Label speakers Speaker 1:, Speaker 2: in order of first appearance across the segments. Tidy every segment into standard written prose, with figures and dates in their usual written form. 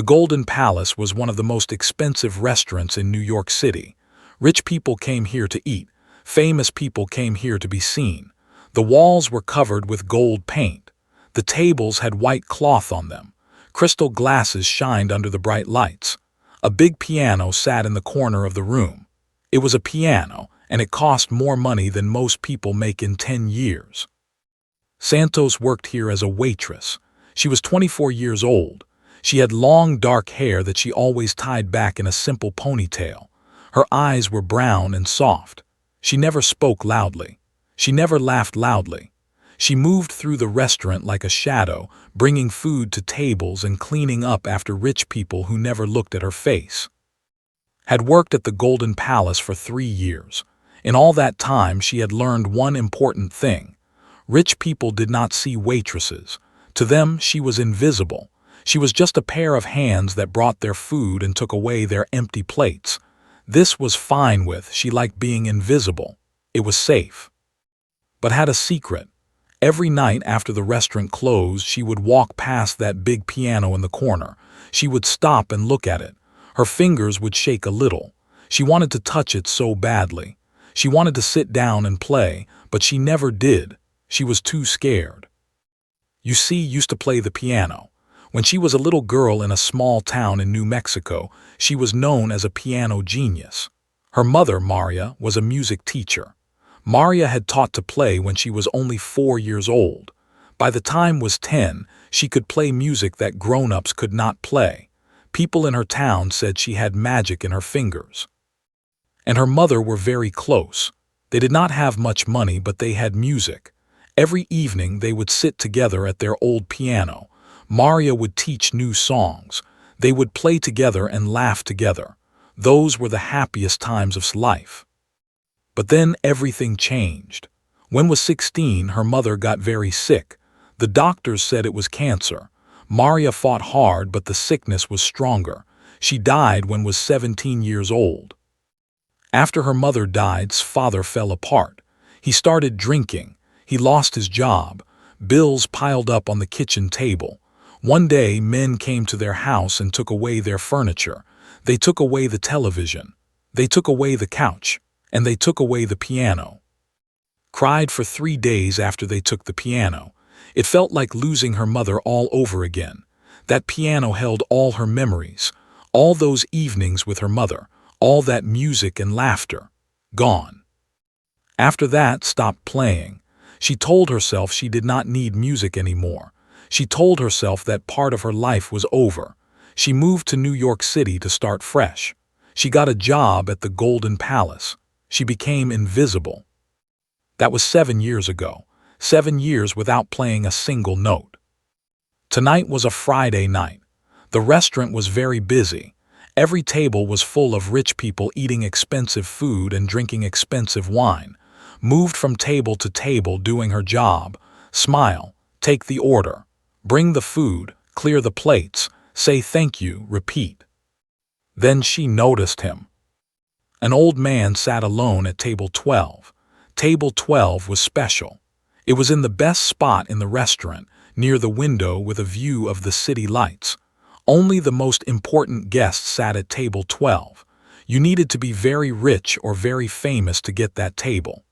Speaker 1: The Golden Palace was one of the most expensive restaurants in New York City. Rich people came here to eat. Famous people came here to be seen. The walls were covered with gold paint. The tables had white cloth on them. Crystal glasses shined under the bright lights. A big piano sat in the corner of the room. It was a piano, and it cost more money than most people make in 10 years. Santos worked here as a waitress. She was 24 years old. She had long, dark hair that she always tied back in a simple ponytail. Her eyes were brown and soft. She never spoke loudly. She never laughed loudly. She moved through the restaurant like a shadow, bringing food to tables and cleaning up after rich people who never looked at her face. Had worked at the Golden Palace for 3 years. In all that time, she had learned one important thing. Rich people did not see waitresses. To them, she was invisible. She was just a pair of hands that brought their food and took away their empty plates. This was fine with, she liked being invisible. It was safe. But had a secret. Every night after the restaurant closed, she would walk past that big piano in the corner. She would stop and look at it. Her fingers would shake a little. She wanted to touch it so badly. She wanted to sit down and play, but she never did. She was too scared. You see, used to play the piano. When she was a little girl in a small town in New Mexico, she was known as a piano genius. Her mother, Maria, was a music teacher. Maria had taught to play when she was only 4 years old. By the time was 10, she could play music that grown-ups could not play. People in her town said she had magic in her fingers. And her mother were very close. They did not have much money, but they had music. Every evening they would sit together at their old piano. Maria would teach new songs. They would play together and laugh together. Those were the happiest times of life. But then everything changed. When was 16, her mother got very sick. The doctors said it was cancer. Maria fought hard, but the sickness was stronger. She died when was 17 years old. After her mother died, father fell apart. He started drinking. He lost his job. Bills piled up on the kitchen table. One day, men came to their house and took away their furniture. They took away the television. They took away the couch. And they took away the piano. Cried for 3 days after they took the piano. It felt like losing her mother all over again. That piano held all her memories, all those evenings with her mother, all that music and laughter. Gone. After that, stopped playing. She told herself she did not need music anymore. She told herself that part of her life was over. She moved to New York City to start fresh. She got a job at the Golden Palace. She became invisible. That was 7 years ago. 7 years without playing a single note. Tonight was a Friday night. The restaurant was very busy. Every table was full of rich people eating expensive food and drinking expensive wine. Moved from table to table doing her job. Smile, take the order. Bring the food, clear the plates, say thank you, repeat. Then she noticed him. An old man sat alone at table 12. Table 12 was special. It was in the best spot in the restaurant, near the window with a view of the city lights. Only the most important guests sat at table 12. You needed to be very rich or very famous to get that table.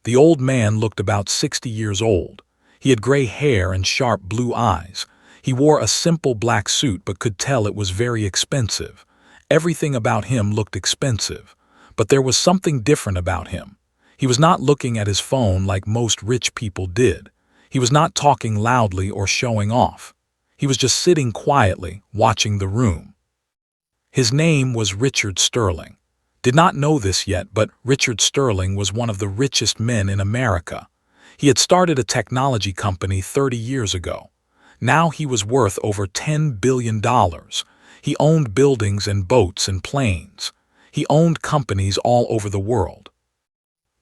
Speaker 1: The old man looked about 60 years old. He had gray hair and sharp blue eyes. He wore a simple black suit but could tell it was very expensive. Everything about him looked expensive. But there was something different about him. He was not looking at his phone like most rich people did. He was not talking loudly or showing off. He was just sitting quietly, watching the room. His name was Richard Sterling. Did not know this yet, but Richard Sterling was one of the richest men in America. He had started a technology company 30 years ago. Now he was worth over $10 billion. He owned buildings and boats and planes. He owned companies all over the world.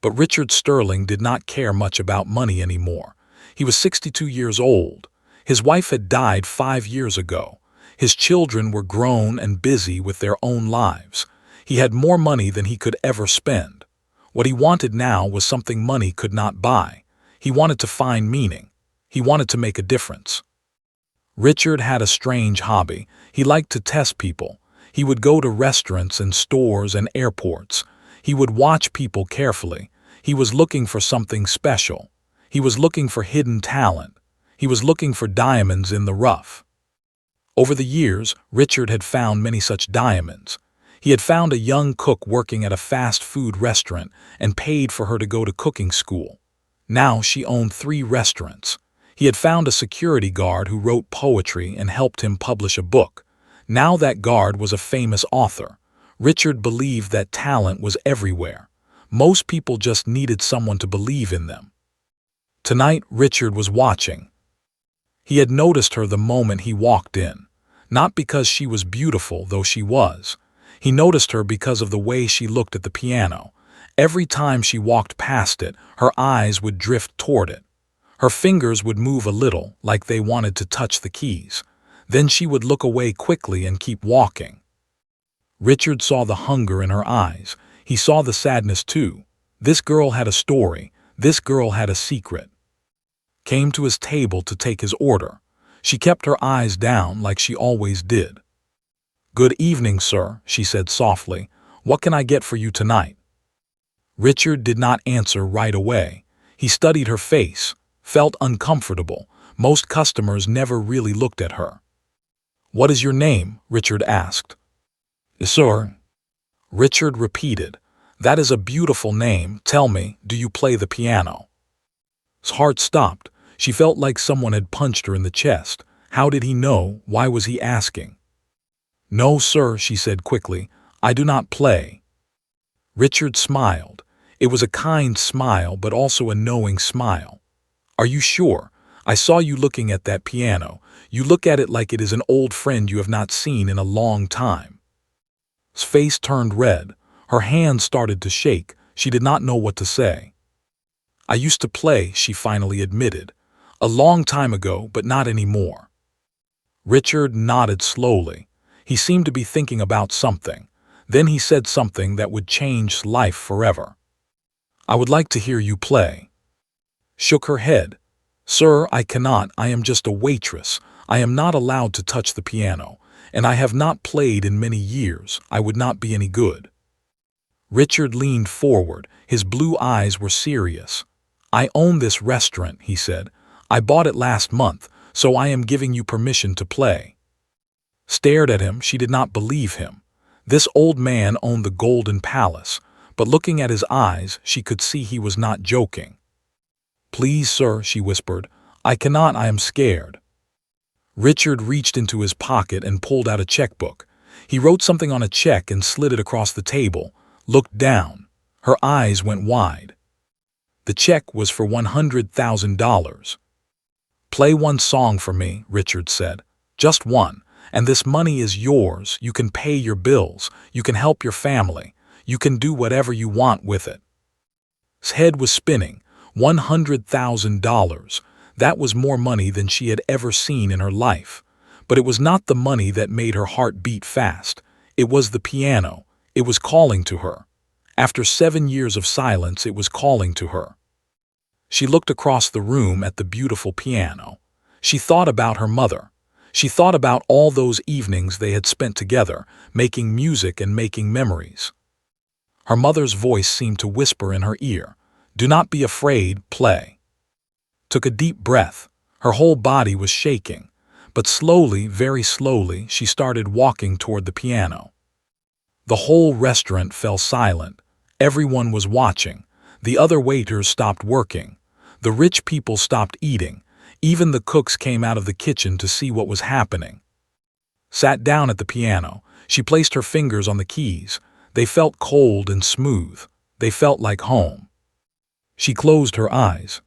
Speaker 1: But Richard Sterling did not care much about money anymore. He was 62 years old. His wife had died 5 years ago. His children were grown and busy with their own lives. He had more money than he could ever spend. What he wanted now was something money could not buy. He wanted to find meaning. He wanted to make a difference. Richard had a strange hobby. He liked to test people. He would go to restaurants and stores and airports. He would watch people carefully. He was looking for something special. He was looking for hidden talent. He was looking for diamonds in the rough. Over the years, Richard had found many such diamonds. He had found a young cook working at a fast food restaurant and paid for her to go to cooking school. Now she owned 3 restaurants. He had found a security guard who wrote poetry and helped him publish a book. Now that guard was a famous author. Richard believed that talent was everywhere. Most people just needed someone to believe in them. Tonight, Richard was watching. He had noticed her the moment he walked in. Not because she was beautiful, though she was. He noticed her because of the way she looked at the piano. Every time she walked past it, her eyes would drift toward it. Her fingers would move a little, like they wanted to touch the keys. Then she would look away quickly and keep walking. Richard saw the hunger in her eyes. He saw the sadness too. This girl had a story. This girl had a secret. Came to his table to take his order. She kept her eyes down like she always did. "Good evening, sir," she said softly. "What can I get for you tonight?" Richard did not answer right away. He studied her face, felt uncomfortable. Most customers never really looked at her. "What is your name?" Richard asked. "Sir." Richard repeated. "That is a beautiful name. Tell me, do you play the piano?" His heart stopped. She felt like someone had punched her in the chest. How did he know? Why was he asking? "No, sir," she said quickly. "I do not play." Richard smiled. It was a kind smile, but also a knowing smile. "Are you sure? I saw you looking at that piano. You look at it like it is an old friend you have not seen in a long time." His face turned red. Her hands started to shake. She did not know what to say. "I used to play," she finally admitted. "A long time ago, but not anymore." Richard nodded slowly. He seemed to be thinking about something. Then he said something that would change life forever. "I would like to hear you play." Shook her head. "Sir, I cannot. I am just a waitress. I am not allowed to touch the piano, and I have not played in many years. I would not be any good." Richard leaned forward. His blue eyes were serious. "I own this restaurant," he said. "I bought it last month, so I am giving you permission to play." Stared at him, she did not believe him. This old man owned the Golden Palace, but looking at his eyes, she could see he was not joking. "Please, sir," she whispered. "I cannot. I am scared." Richard reached into his pocket and pulled out a checkbook. He wrote something on a check and slid it across the table, looked down. Her eyes went wide. The check was for $100,000. "Play one song for me," Richard said. "Just one. And this money is yours. You can pay your bills. You can help your family. You can do whatever you want with it." His head was spinning. $100,000. That was more money than she had ever seen in her life. But it was not the money that made her heart beat fast. It was the piano. It was calling to her. After 7 years of silence, it was calling to her. She looked across the room at the beautiful piano. She thought about her mother. She thought about all those evenings they had spent together, making music and making memories. Her mother's voice seemed to whisper in her ear, "Do not be afraid, play." Took a deep breath. Her whole body was shaking. But slowly, very slowly, she started walking toward the piano. The whole restaurant fell silent. Everyone was watching. The other waiters stopped working. The rich people stopped eating. Even the cooks came out of the kitchen to see what was happening. Sat down at the piano. She placed her fingers on the keys. They felt cold and smooth. They felt like home. She closed her eyes.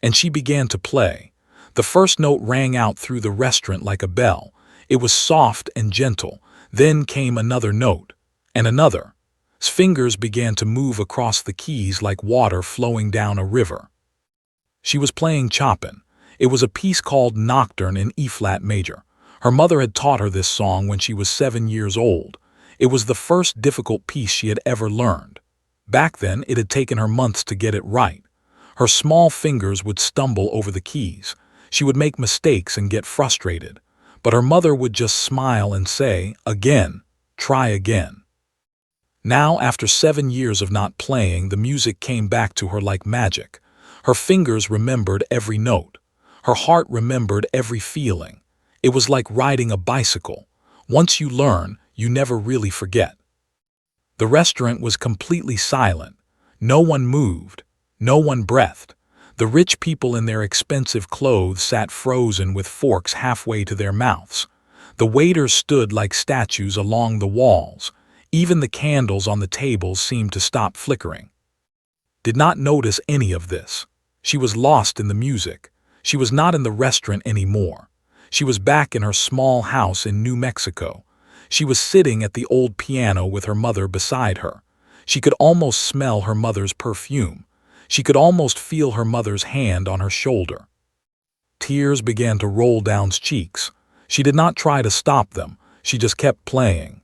Speaker 1: And she began to play. The first note rang out through the restaurant like a bell. It was soft and gentle. Then came another note, and another. His fingers began to move across the keys like water flowing down a river. She was playing Chopin. It was a piece called Nocturne in E-flat major. Her mother had taught her this song when she was 7 years old. It was the first difficult piece she had ever learned. Back then, it had taken her months to get it right. Her small fingers would stumble over the keys. She would make mistakes and get frustrated, but her mother would just smile and say, "Again, try again." Now, after 7 years of not playing, the music came back to her like magic. Her fingers remembered every note. Her heart remembered every feeling. It was like riding a bicycle. Once you learn, you never really forget. The restaurant was completely silent. No one moved. No one breathed. The rich people in their expensive clothes sat frozen with forks halfway to their mouths. The waiters stood like statues along the walls. Even the candles on the tables seemed to stop flickering. Did not notice any of this. She was lost in the music. She was not in the restaurant anymore. She was back in her small house in New Mexico. She was sitting at the old piano with her mother beside her. She could almost smell her mother's perfume. She could almost feel her mother's hand on her shoulder. Tears began to roll down her cheeks. She did not try to stop them. She just kept playing.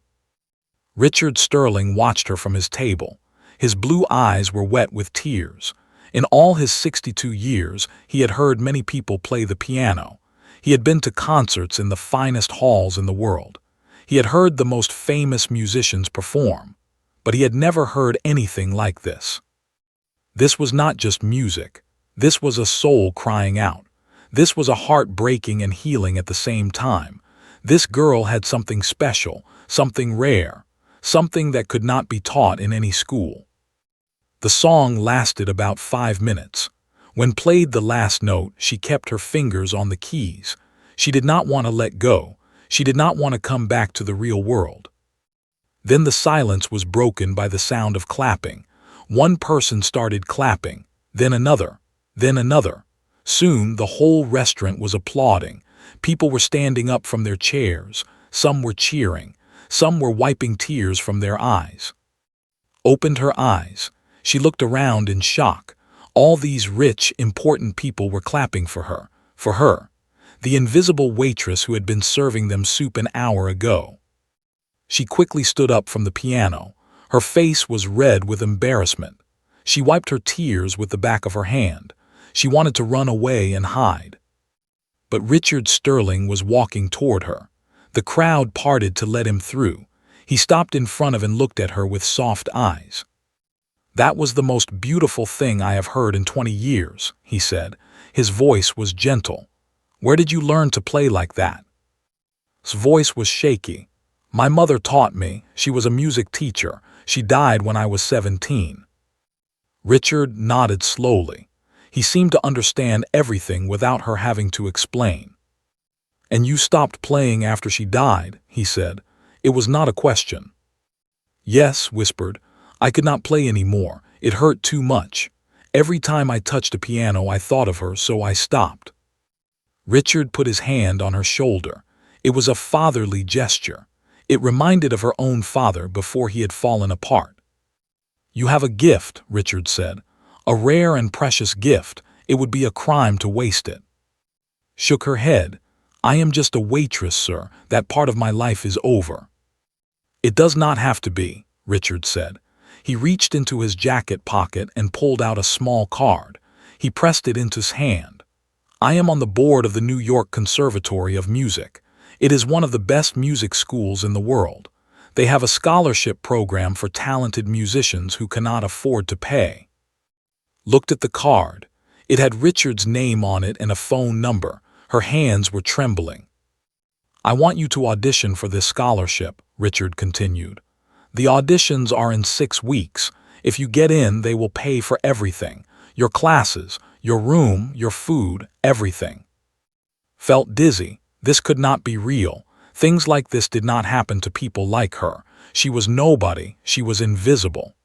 Speaker 1: Richard Sterling watched her from his table. His blue eyes were wet with tears. In all his 62 years, he had heard many people play the piano. He had been to concerts in the finest halls in the world. He had heard the most famous musicians perform, but he had never heard anything like this. This was not just music. This was a soul crying out. This was a heart breaking and healing at the same time. This girl had something special, something rare, something that could not be taught in any school. The song lasted about 5 minutes. When played the last note, she kept her fingers on the keys. She did not want to let go. She did not want to come back to the real world. Then the silence was broken by the sound of clapping. One person started clapping, then another, then another. Soon the whole restaurant was applauding. People were standing up from their chairs. Some were cheering. Some were wiping tears from their eyes. Opened her eyes. She looked around in shock. All these rich, important people were clapping for her. For her. The invisible waitress who had been serving them soup an hour ago. She quickly stood up from the piano. Her face was red with embarrassment. She wiped her tears with the back of her hand. She wanted to run away and hide. But Richard Sterling was walking toward her. The crowd parted to let him through. He stopped in front of and looked at her with soft eyes. "That was the most beautiful thing I have heard in 20 years, he said. His voice was gentle. "Where did you learn to play like that?" His voice was shaky. "My mother taught me. She was a music teacher. She died when I was 17. Richard nodded slowly. He seemed to understand everything without her having to explain. "And you stopped playing after she died," he said. It was not a question. "Yes," whispered. "I could not play anymore. It hurt too much. Every time I touched a piano I thought of her, so I stopped." Richard put his hand on her shoulder. It was a fatherly gesture. It reminded of her own father before he had fallen apart. "You have a gift," Richard said. "A rare and precious gift. It would be a crime to waste it." Shook her head. "I am just a waitress, sir. That part of my life is over." "It does not have to be," Richard said. He reached into his jacket pocket and pulled out a small card. He pressed it into his hand. "I am on the board of the New York Conservatory of Music. It is one of the best music schools in the world. They have a scholarship program for talented musicians who cannot afford to pay." Looked at the card. It had Richard's name on it and a phone number. Her hands were trembling. "I want you to audition for this scholarship," Richard continued. "The auditions are in 6 weeks. If you get in, they will pay for everything. Your classes, your room, your food, everything." Felt dizzy. This could not be real. Things like this did not happen to people like her. She was nobody. She was invisible.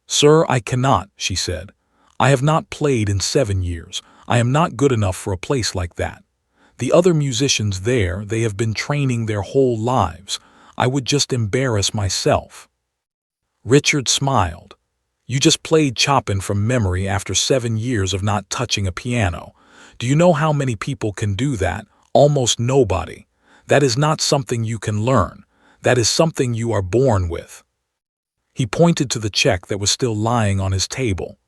Speaker 1: "Sir, I cannot," she said. "I have not played in 7 years. I am not good enough for a place like that. The other musicians there, they have been training their whole lives. I would just embarrass myself." Richard smiled. "You just played Chopin from memory after 7 years of not touching a piano. Do you know how many people can do that? Almost nobody. That is not something you can learn. That is something you are born with." He pointed to the check that was still lying on his table.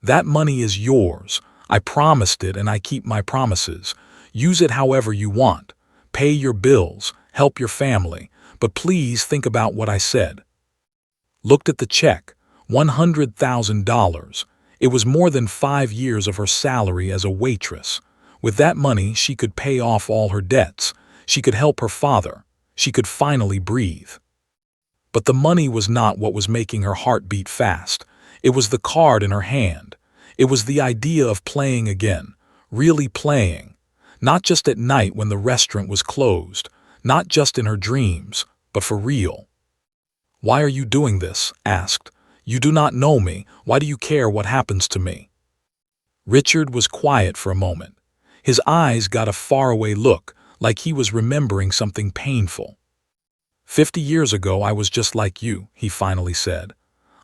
Speaker 1: "That money is yours. I promised it and I keep my promises. Use it however you want. Pay your bills, help your family, but please think about what I said." Looked at the check, $100,000. It was more than 5 years of her salary as a waitress. With that money, she could pay off all her debts. She could help her father. She could finally breathe. But the money was not what was making her heart beat fast. It was the card in her hand. It was the idea of playing again, really playing. Not just at night when the restaurant was closed, not just in her dreams, but for real. "Why are you doing this?" asked. "You do not know me. Why do you care what happens to me?" Richard was quiet for a moment. His eyes got a faraway look, like he was remembering something painful. 50 years ago I was just like you," he finally said.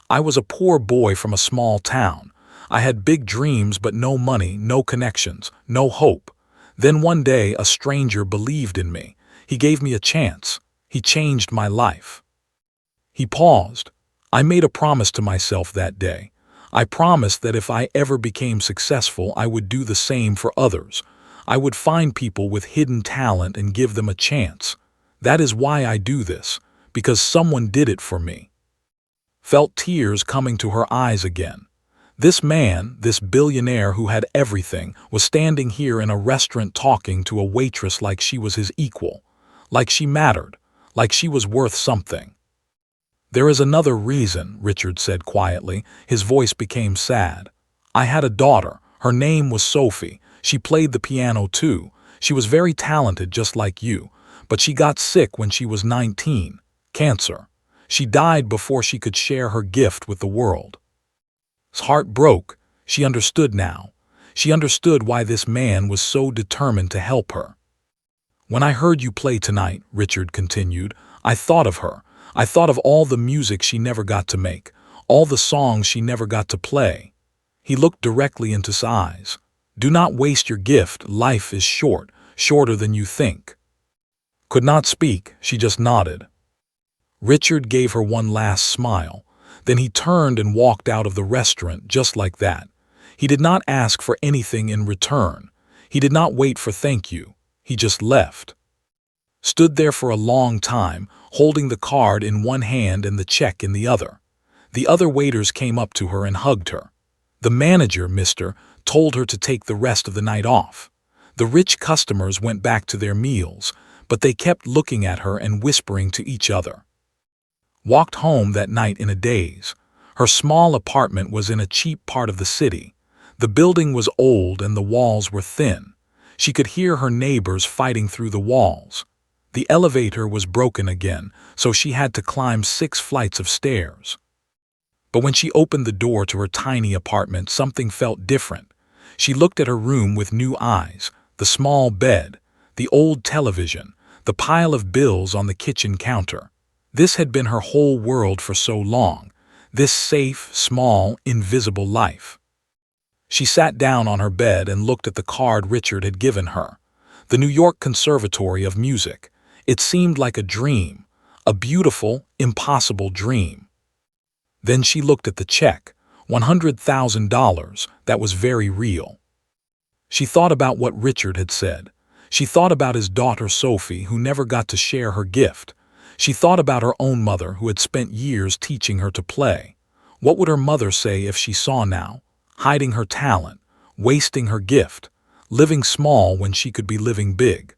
Speaker 1: "I was a poor boy from a small town. I had big dreams but no money, no connections, no hope. Then one day a stranger believed in me. He gave me a chance. He changed my life." He paused. "I made a promise to myself that day. I promised that if I ever became successful, I would do the same for others. I would find people with hidden talent and give them a chance. That is why I do this, because someone did it for me." Felt tears coming to her eyes again. This man, this billionaire who had everything, was standing here in a restaurant talking to a waitress like she was his equal, like she mattered, like she was worth something. "There is another reason," Richard said quietly. His voice became sad. "I had a daughter. Her name was Sophie. She played the piano too. She was very talented, just like you. But she got sick when she was 19. Cancer. She died before she could share her gift with the world." His heart broke. She understood now. She understood why this man was so determined to help her. "When I heard you play tonight," Richard continued, "I thought of her. I thought of all the music she never got to make, all the songs she never got to play." He looked directly into his eyes. "Do not waste your gift. Life is short, shorter than you think." Could not speak, she just nodded. Richard gave her one last smile. Then he turned and walked out of the restaurant just like that. He did not ask for anything in return. He did not wait for thank you. He just left. Stood there for a long time, holding the card in one hand and the check in the other. The other waiters came up to her and hugged her. The manager, mister, told her to take the rest of the night off. The rich customers went back to their meals, but they kept looking at her and whispering to each other. Walked home that night in a daze. Her small apartment was in a cheap part of the city. The building was old and the walls were thin. She could hear her neighbors fighting through the walls. The elevator was broken again, so she had to climb 6 flights of stairs. But when she opened the door to her tiny apartment, something felt different. She looked at her room with new eyes, the small bed, the old television, the pile of bills on the kitchen counter. This had been her whole world for so long, this safe, small, invisible life. She sat down on her bed and looked at the card Richard had given her. The New York Conservatory of Music. It seemed like a dream, a beautiful, impossible dream. Then she looked at the check, $100,000, that was very real. She thought about what Richard had said. She thought about his daughter Sophie, who never got to share her gift. She thought about her own mother, who had spent years teaching her to play. What would her mother say if she saw now? Hiding her talent, wasting her gift, living small when she could be living big.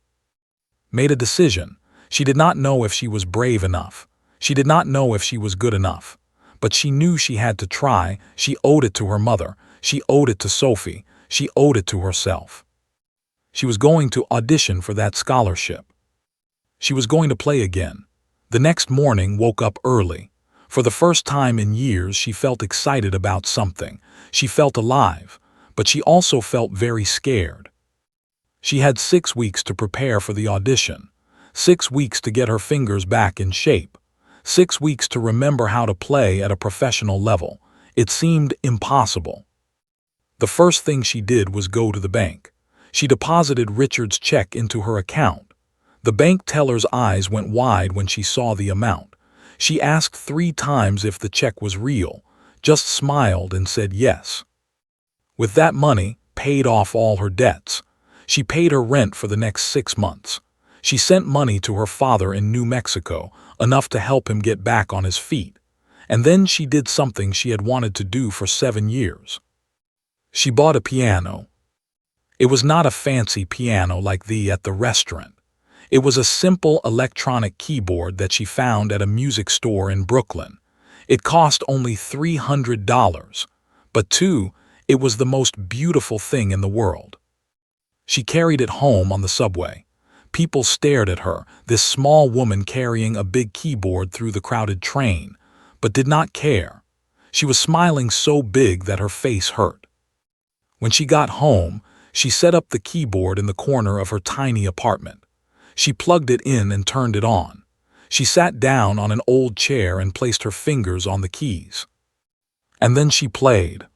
Speaker 1: Made a decision. She did not know if she was brave enough. She did not know if she was good enough. But she knew she had to try. She owed it to her mother. She owed it to Sophie. She owed it to herself. She was going to audition for that scholarship. She was going to play again. The next morning woke up early. For the first time in years, she felt excited about something. She felt alive, but she also felt very scared. She had 6 weeks to prepare for the audition, 6 weeks to get her fingers back in shape, 6 weeks to remember how to play at a professional level. It seemed impossible. The first thing she did was go to the bank. She deposited Richard's check into her account. The bank teller's eyes went wide when she saw the amount. She asked 3 times if the check was real, just smiled and said yes. With that money, paid off all her debts. She paid her rent for the next 6 months. She sent money to her father in New Mexico, enough to help him get back on his feet. And then she did something she had wanted to do for 7 years. She bought a piano. It was not a fancy piano like the at the restaurant. It was a simple electronic keyboard that she found at a music store in Brooklyn. It cost only $300, but it was the most beautiful thing in the world. She carried it home on the subway. People stared at her, this small woman carrying a big keyboard through the crowded train, but did not care. She was smiling so big that her face hurt. When she got home, she set up the keyboard in the corner of her tiny apartment. She plugged it in and turned it on. She sat down on an old chair and placed her fingers on the keys. And then she played.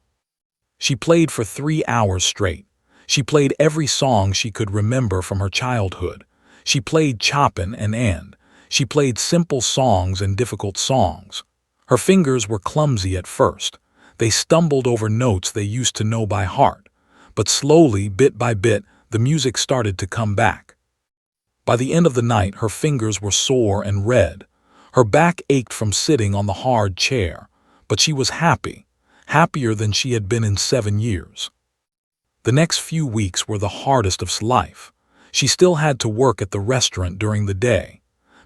Speaker 1: She played for 3 hours straight. She played every song she could remember from her childhood. She played Chopin and. She played simple songs and difficult songs. Her fingers were clumsy at first. They stumbled over notes they used to know by heart. But slowly, bit by bit, the music started to come back. By the end of the night, her fingers were sore and red. Her back ached from sitting on the hard chair. But she was happy, happier than she had been in 7 years. The next few weeks were the hardest of life. She still had to work at the restaurant during the day.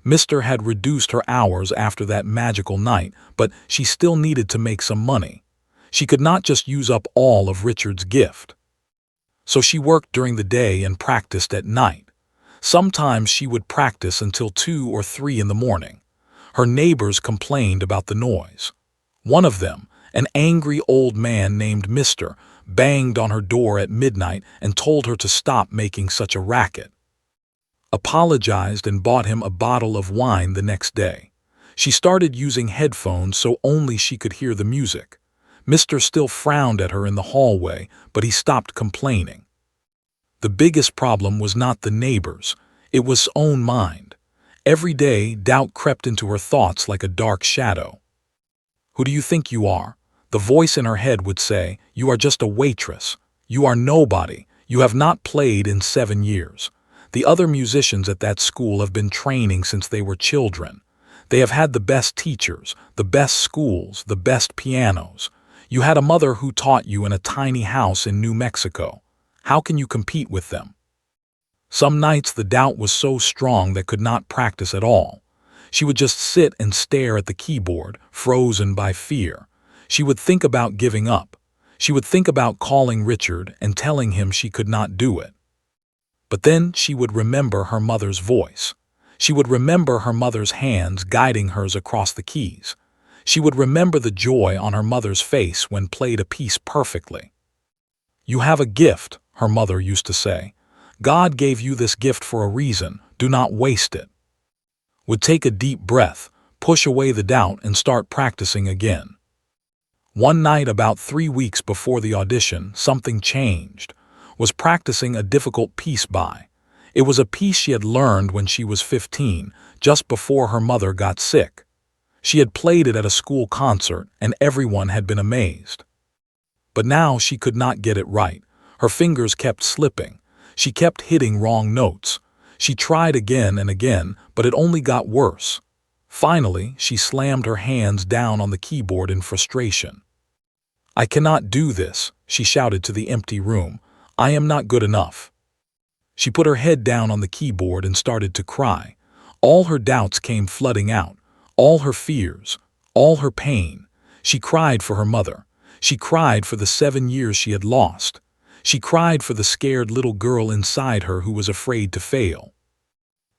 Speaker 1: Mr. had reduced her hours after that magical night, but she still needed to make some money. She could not just use up all of Richard's gift. So she worked during the day and practiced at night. Sometimes she would practice until 2 or 3 in the morning. Her neighbors complained about the noise. One of them, an angry old man named Mr., banged on her door at midnight and told her to stop making such a racket. Apologized and bought him a bottle of wine the next day. She started using headphones so only she could hear the music. Mr. still frowned at her in the hallway, but he stopped complaining. The biggest problem was not the neighbors, it was her own mind. Every day, doubt crept into her thoughts like a dark shadow. "Who do you think you are?" The voice in her head would say. "You are just a waitress. You are nobody. You have not played in 7 years. The other musicians at that school have been training since they were children. They have had the best teachers, the best schools, the best pianos. You had a mother who taught you in a tiny house in New Mexico. How can you compete with them?" Some nights the doubt was so strong that could not practice at all. She would just sit and stare at the keyboard, frozen by fear. She would think about giving up. She would think about calling Richard and telling him she could not do it. But then she would remember her mother's voice. She would remember her mother's hands guiding hers across the keys. She would remember the joy on her mother's face when played a piece perfectly. "You have a gift," her mother used to say. "God gave you this gift for a reason. Do not waste it." Would take a deep breath, push away the doubt, and start practicing again. One night about 3 weeks before the audition, something changed. Was practicing a difficult piece by. It was a piece she had learned when she was 15, just before her mother got sick. She had played it at a school concert, and everyone had been amazed. But now she could not get it right. Her fingers kept slipping. She kept hitting wrong notes. She tried again and again, but it only got worse. Finally, she slammed her hands down on the keyboard in frustration. "I cannot do this," she shouted to the empty room. "I am not good enough." She put her head down on the keyboard and started to cry. All her doubts came flooding out, all her fears, all her pain. She cried for her mother. She cried for the 7 years she had lost. She cried for the scared little girl inside her who was afraid to fail.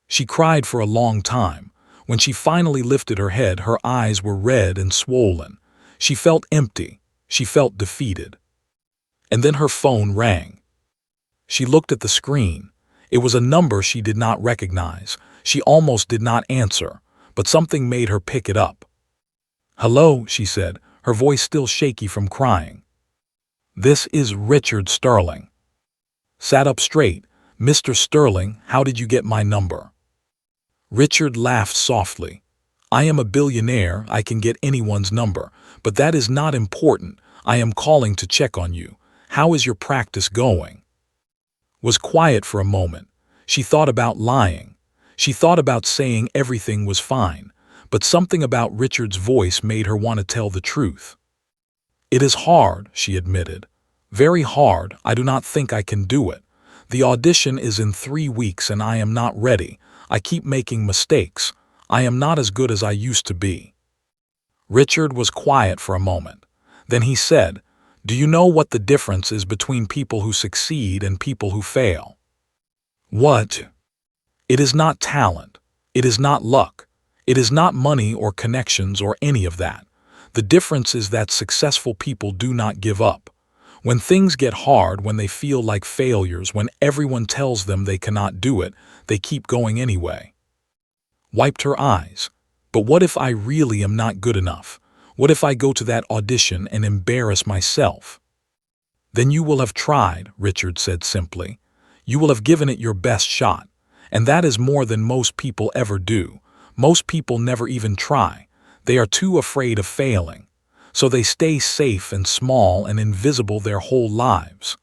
Speaker 1: She cried for a long time. When she finally lifted her head, her eyes were red and swollen. She felt empty. She felt defeated. And then her phone rang. She looked at the screen. It was a number she did not recognize. She almost did not answer, but something made her pick it up. "Hello," she said, her voice still shaky from crying. "This is Richard Sterling." Sat up straight. "Mr. Sterling, how did you get my number?" Richard laughed softly. "I am a billionaire. I can get anyone's number, but that is not important. I am calling to check on you. How is your practice going?" was quiet for a moment. She thought about lying. She thought about saying everything was fine, but something about Richard's voice made her want to tell the truth. "It is hard," she admitted. "Very hard. I do not think I can do it. The audition is in 3 weeks and I am not ready. I keep making mistakes. I am not as good as I used to be." Richard was quiet for a moment. Then he said, "Do you know what the difference is between people who succeed and people who fail?" "What?" "It is not talent. It is not luck. It is not money or connections or any of that. The difference is that successful people do not give up. When things get hard, when they feel like failures, when everyone tells them they cannot do it, they keep going anyway." Wiped her eyes. "But what if I really am not good enough? What if I go to that audition and embarrass myself?" "Then you will have tried," Richard said simply. "You will have given it your best shot. And that is more than most people ever do. Most people never even try. They are too afraid of failing. So they stay safe and small and invisible their whole lives."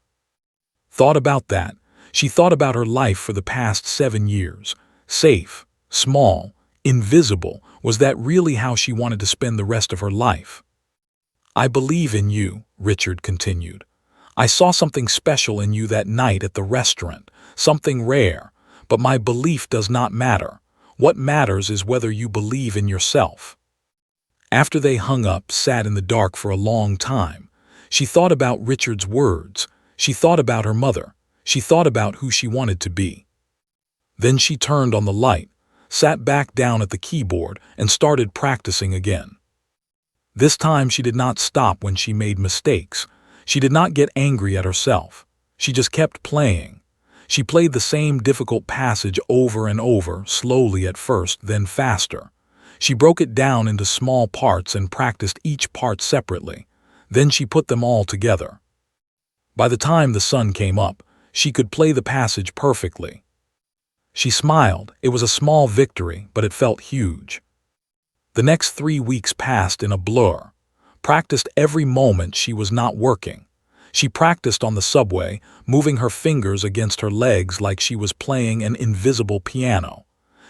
Speaker 1: Thought about that. She thought about her life for the past 7 years. Safe, small, invisible. Was that really how she wanted to spend the rest of her life? "I believe in you," Richard continued. "I saw something special in you that night at the restaurant, something rare. But my belief does not matter. What matters is whether you believe in yourself." After they hung up, sat in the dark for a long time. She thought about Richard's words. She thought about her mother. She thought about who she wanted to be. Then she turned on the light, sat back down at the keyboard, and started practicing again. This time she did not stop when she made mistakes. She did not get angry at herself. She just kept playing. She played the same difficult passage over and over, slowly at first, then faster. She broke it down into small parts and practiced each part separately. Then she put them all together. By the time the sun came up, she could play the passage perfectly. She smiled. It was a small victory, but it felt huge. The next 3 weeks passed in a blur. Practiced every moment she was not working. She practiced on the subway, moving her fingers against her legs like she was playing an invisible piano.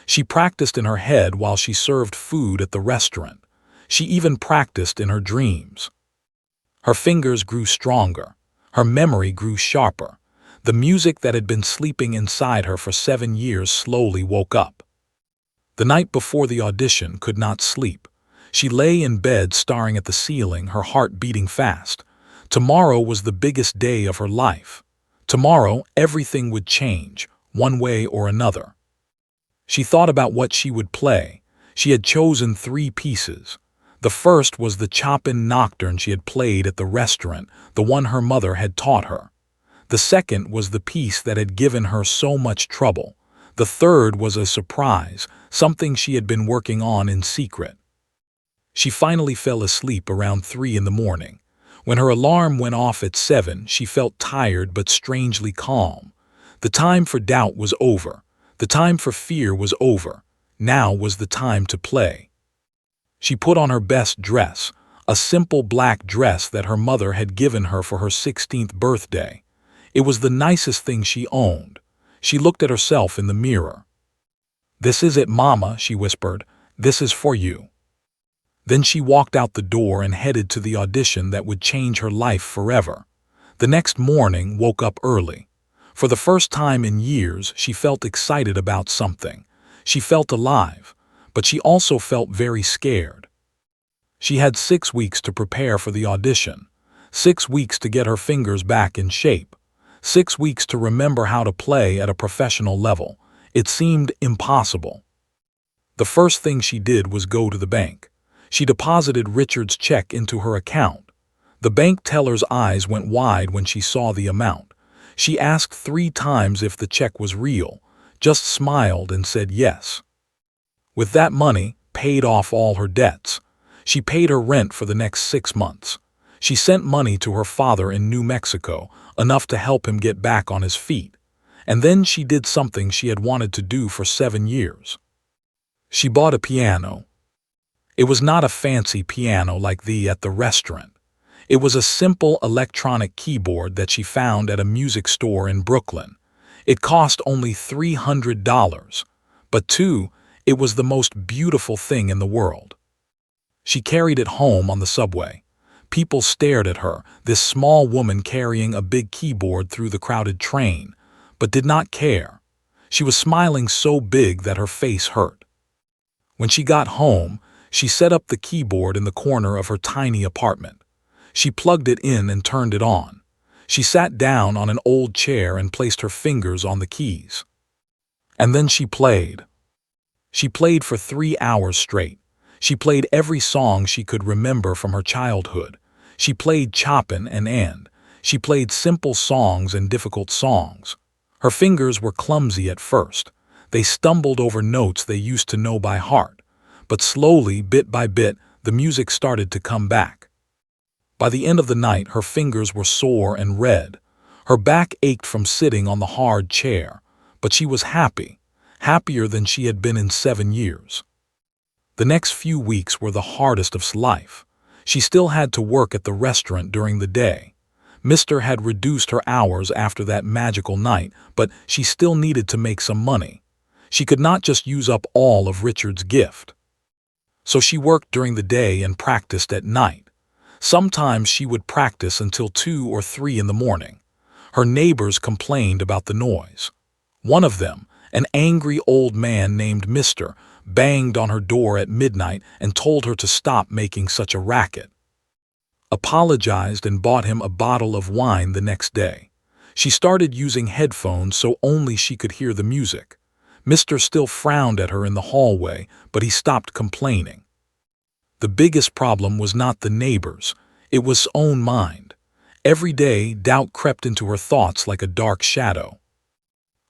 Speaker 1: She practiced in her head while she served food at the restaurant. She even practiced in her dreams. Her fingers grew stronger. Her memory grew sharper. The music that had been sleeping inside her for 7 years slowly woke up. The night before the audition, could not sleep. She lay in bed staring at the ceiling, her heart beating fast. Tomorrow was the biggest day of her life. Tomorrow, everything would change, one way or another. She thought about what she would play. She had chosen 3 pieces. The first was the Chopin nocturne she had played at the restaurant, the one her mother had taught her. The second was the piece that had given her so much trouble. The third was a surprise, something she had been working on in secret. She finally fell asleep around 3 in the morning. When her alarm went off at 7, she felt tired but strangely calm. The time for doubt was over. The time for fear was over. Now was the time to play. She put on her best dress, a simple black dress that her mother had given her for her 16th birthday. It was the nicest thing she owned. She looked at herself in the mirror. "This is it, Mama," she whispered. "This is for you." Then she walked out the door and headed to the audition that would change her life forever. The next morning, woke up early. For the first time in years, she felt excited about something. She felt alive, but she also felt very scared. She had 6 weeks to prepare for the audition, 6 weeks to get her fingers back in shape, 6 weeks to remember how to play at a professional level. It seemed impossible. The first thing she did was go to the bank. She deposited Richard's check into her account. The bank teller's eyes went wide when she saw the amount. She asked 3 times if the check was real, just smiled and said yes. With that money, paid off all her debts. She paid her rent for the next 6 months. She sent money to her father in New Mexico, enough to help him get back on his feet. And then she did something she had wanted to do for 7 years. She bought a piano. It was not a fancy piano like the at the restaurant. It was a simple electronic keyboard that she found at a music store in Brooklyn. It cost only $300, but it was the most beautiful thing in the world. She carried it home on the subway. People stared at her, this small woman carrying a big keyboard through the crowded train, but did not care. She was smiling so big that her face hurt. When she got home, she set up the keyboard in the corner of her tiny apartment. She plugged it in and turned it on. She sat down on an old chair and placed her fingers on the keys. And then she played. She played for 3 hours straight. She played every song she could remember from her childhood. She played Chopin and. She played simple songs and difficult songs. Her fingers were clumsy at first. They stumbled over notes they used to know by heart. But slowly, bit by bit, the music started to come back. By the end of the night, her fingers were sore and red. Her back ached from sitting on the hard chair. But she was happy, happier than she had been in 7 years. The next few weeks were the hardest of life. She still had to work at the restaurant during the day. Mr. had reduced her hours after that magical night, but she still needed to make some money. She could not just use up all of Richard's gift. So she worked during the day and practiced at night. Sometimes she would practice until 2 or 3 in the morning. Her neighbors complained about the noise. One of them, an angry old man named Mr., banged on her door at midnight and told her to stop making such a racket. Apologized and bought him a bottle of wine the next day. She started using headphones so only she could hear the music. Mr. still frowned at her in the hallway, but he stopped complaining. The biggest problem was not the neighbors, it was her own mind. Every day, doubt crept into her thoughts like a dark shadow.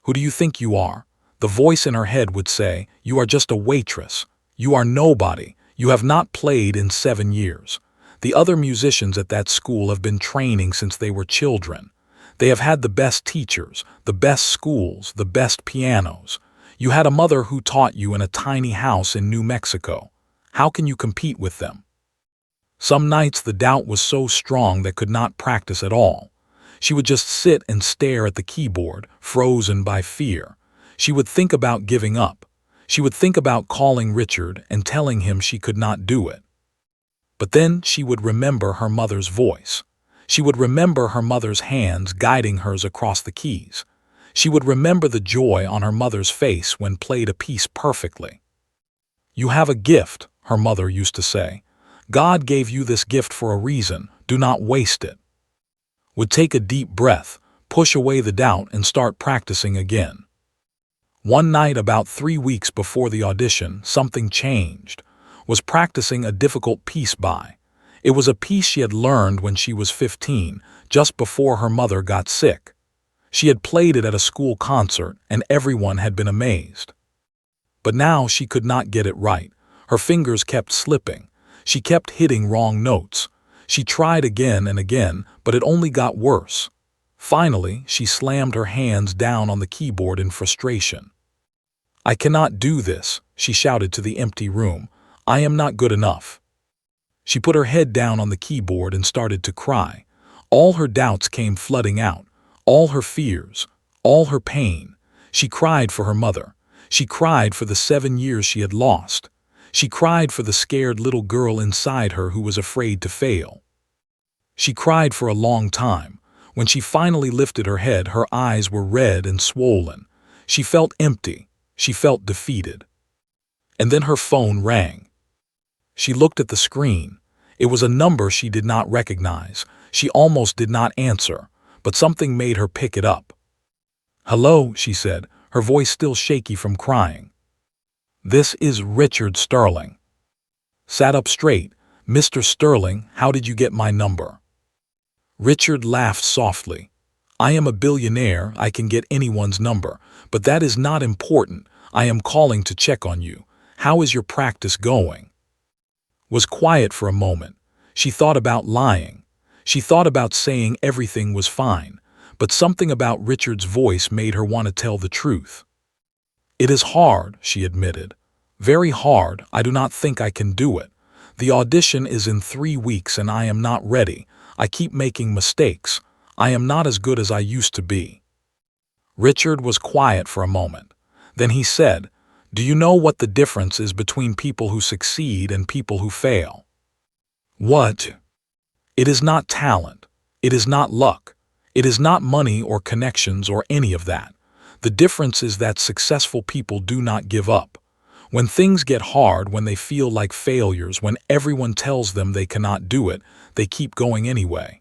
Speaker 1: "Who do you think you are?" The voice in her head would say. "You are just a waitress. You are nobody. You have not played in 7 years. The other musicians at that school have been training since they were children. They have had the best teachers, the best schools, the best pianos. You had a mother who taught you in a tiny house in New Mexico. How can you compete with them?" Some nights the doubt was so strong that could not practice at all. She would just sit and stare at the keyboard, frozen by fear. She would think about giving up. She would think about calling Richard and telling him she could not do it. But then she would remember her mother's voice. She would remember her mother's hands guiding hers across the keys. She would remember the joy on her mother's face when played a piece perfectly. "You have a gift," her mother used to say. "God gave you this gift for a reason. Do not waste it." Would take a deep breath, push away the doubt, and start practicing again. One night about 3 weeks before the audition, something changed. Was practicing a difficult piece by. It was a piece she had learned when she was 15, just before her mother got sick. She had played it at a school concert, and everyone had been amazed. But now she could not get it right. Her fingers kept slipping. She kept hitting wrong notes. She tried again and again, but it only got worse. Finally, she slammed her hands down on the keyboard in frustration. "I cannot do this," she shouted to the empty room. "I am not good enough." She put her head down on the keyboard and started to cry. All her doubts came flooding out, all her fears, all her pain. She cried for her mother. She cried for the 7 years she had lost. She cried for the scared little girl inside her who was afraid to fail. She cried for a long time. When she finally lifted her head, her eyes were red and swollen. She felt empty. She felt defeated. And then her phone rang. She looked at the screen. It was a number she did not recognize. She almost did not answer, but something made her pick it up. "Hello," she said, her voice still shaky from crying. "This is Richard Sterling." Sat up straight. "Mr. Sterling, how did you get my number?" Richard laughed softly. "I am a billionaire. I can get anyone's number, but that is not important. I am calling to check on you. How is your practice going?" Was quiet for a moment. She thought about lying. She thought about saying everything was fine, but something about Richard's voice made her want to tell the truth. "It is hard," she admitted. "Very hard. I do not think I can do it. The audition is in 3 weeks and I am not ready. I keep making mistakes. I am not as good as I used to be." Richard was quiet for a moment. Then he said, "Do you know what the difference is between people who succeed and people who fail?" "What?" "It is not talent. It is not luck. It is not money or connections or any of that. The difference is that successful people do not give up. When things get hard, when they feel like failures, when everyone tells them they cannot do it, they keep going anyway."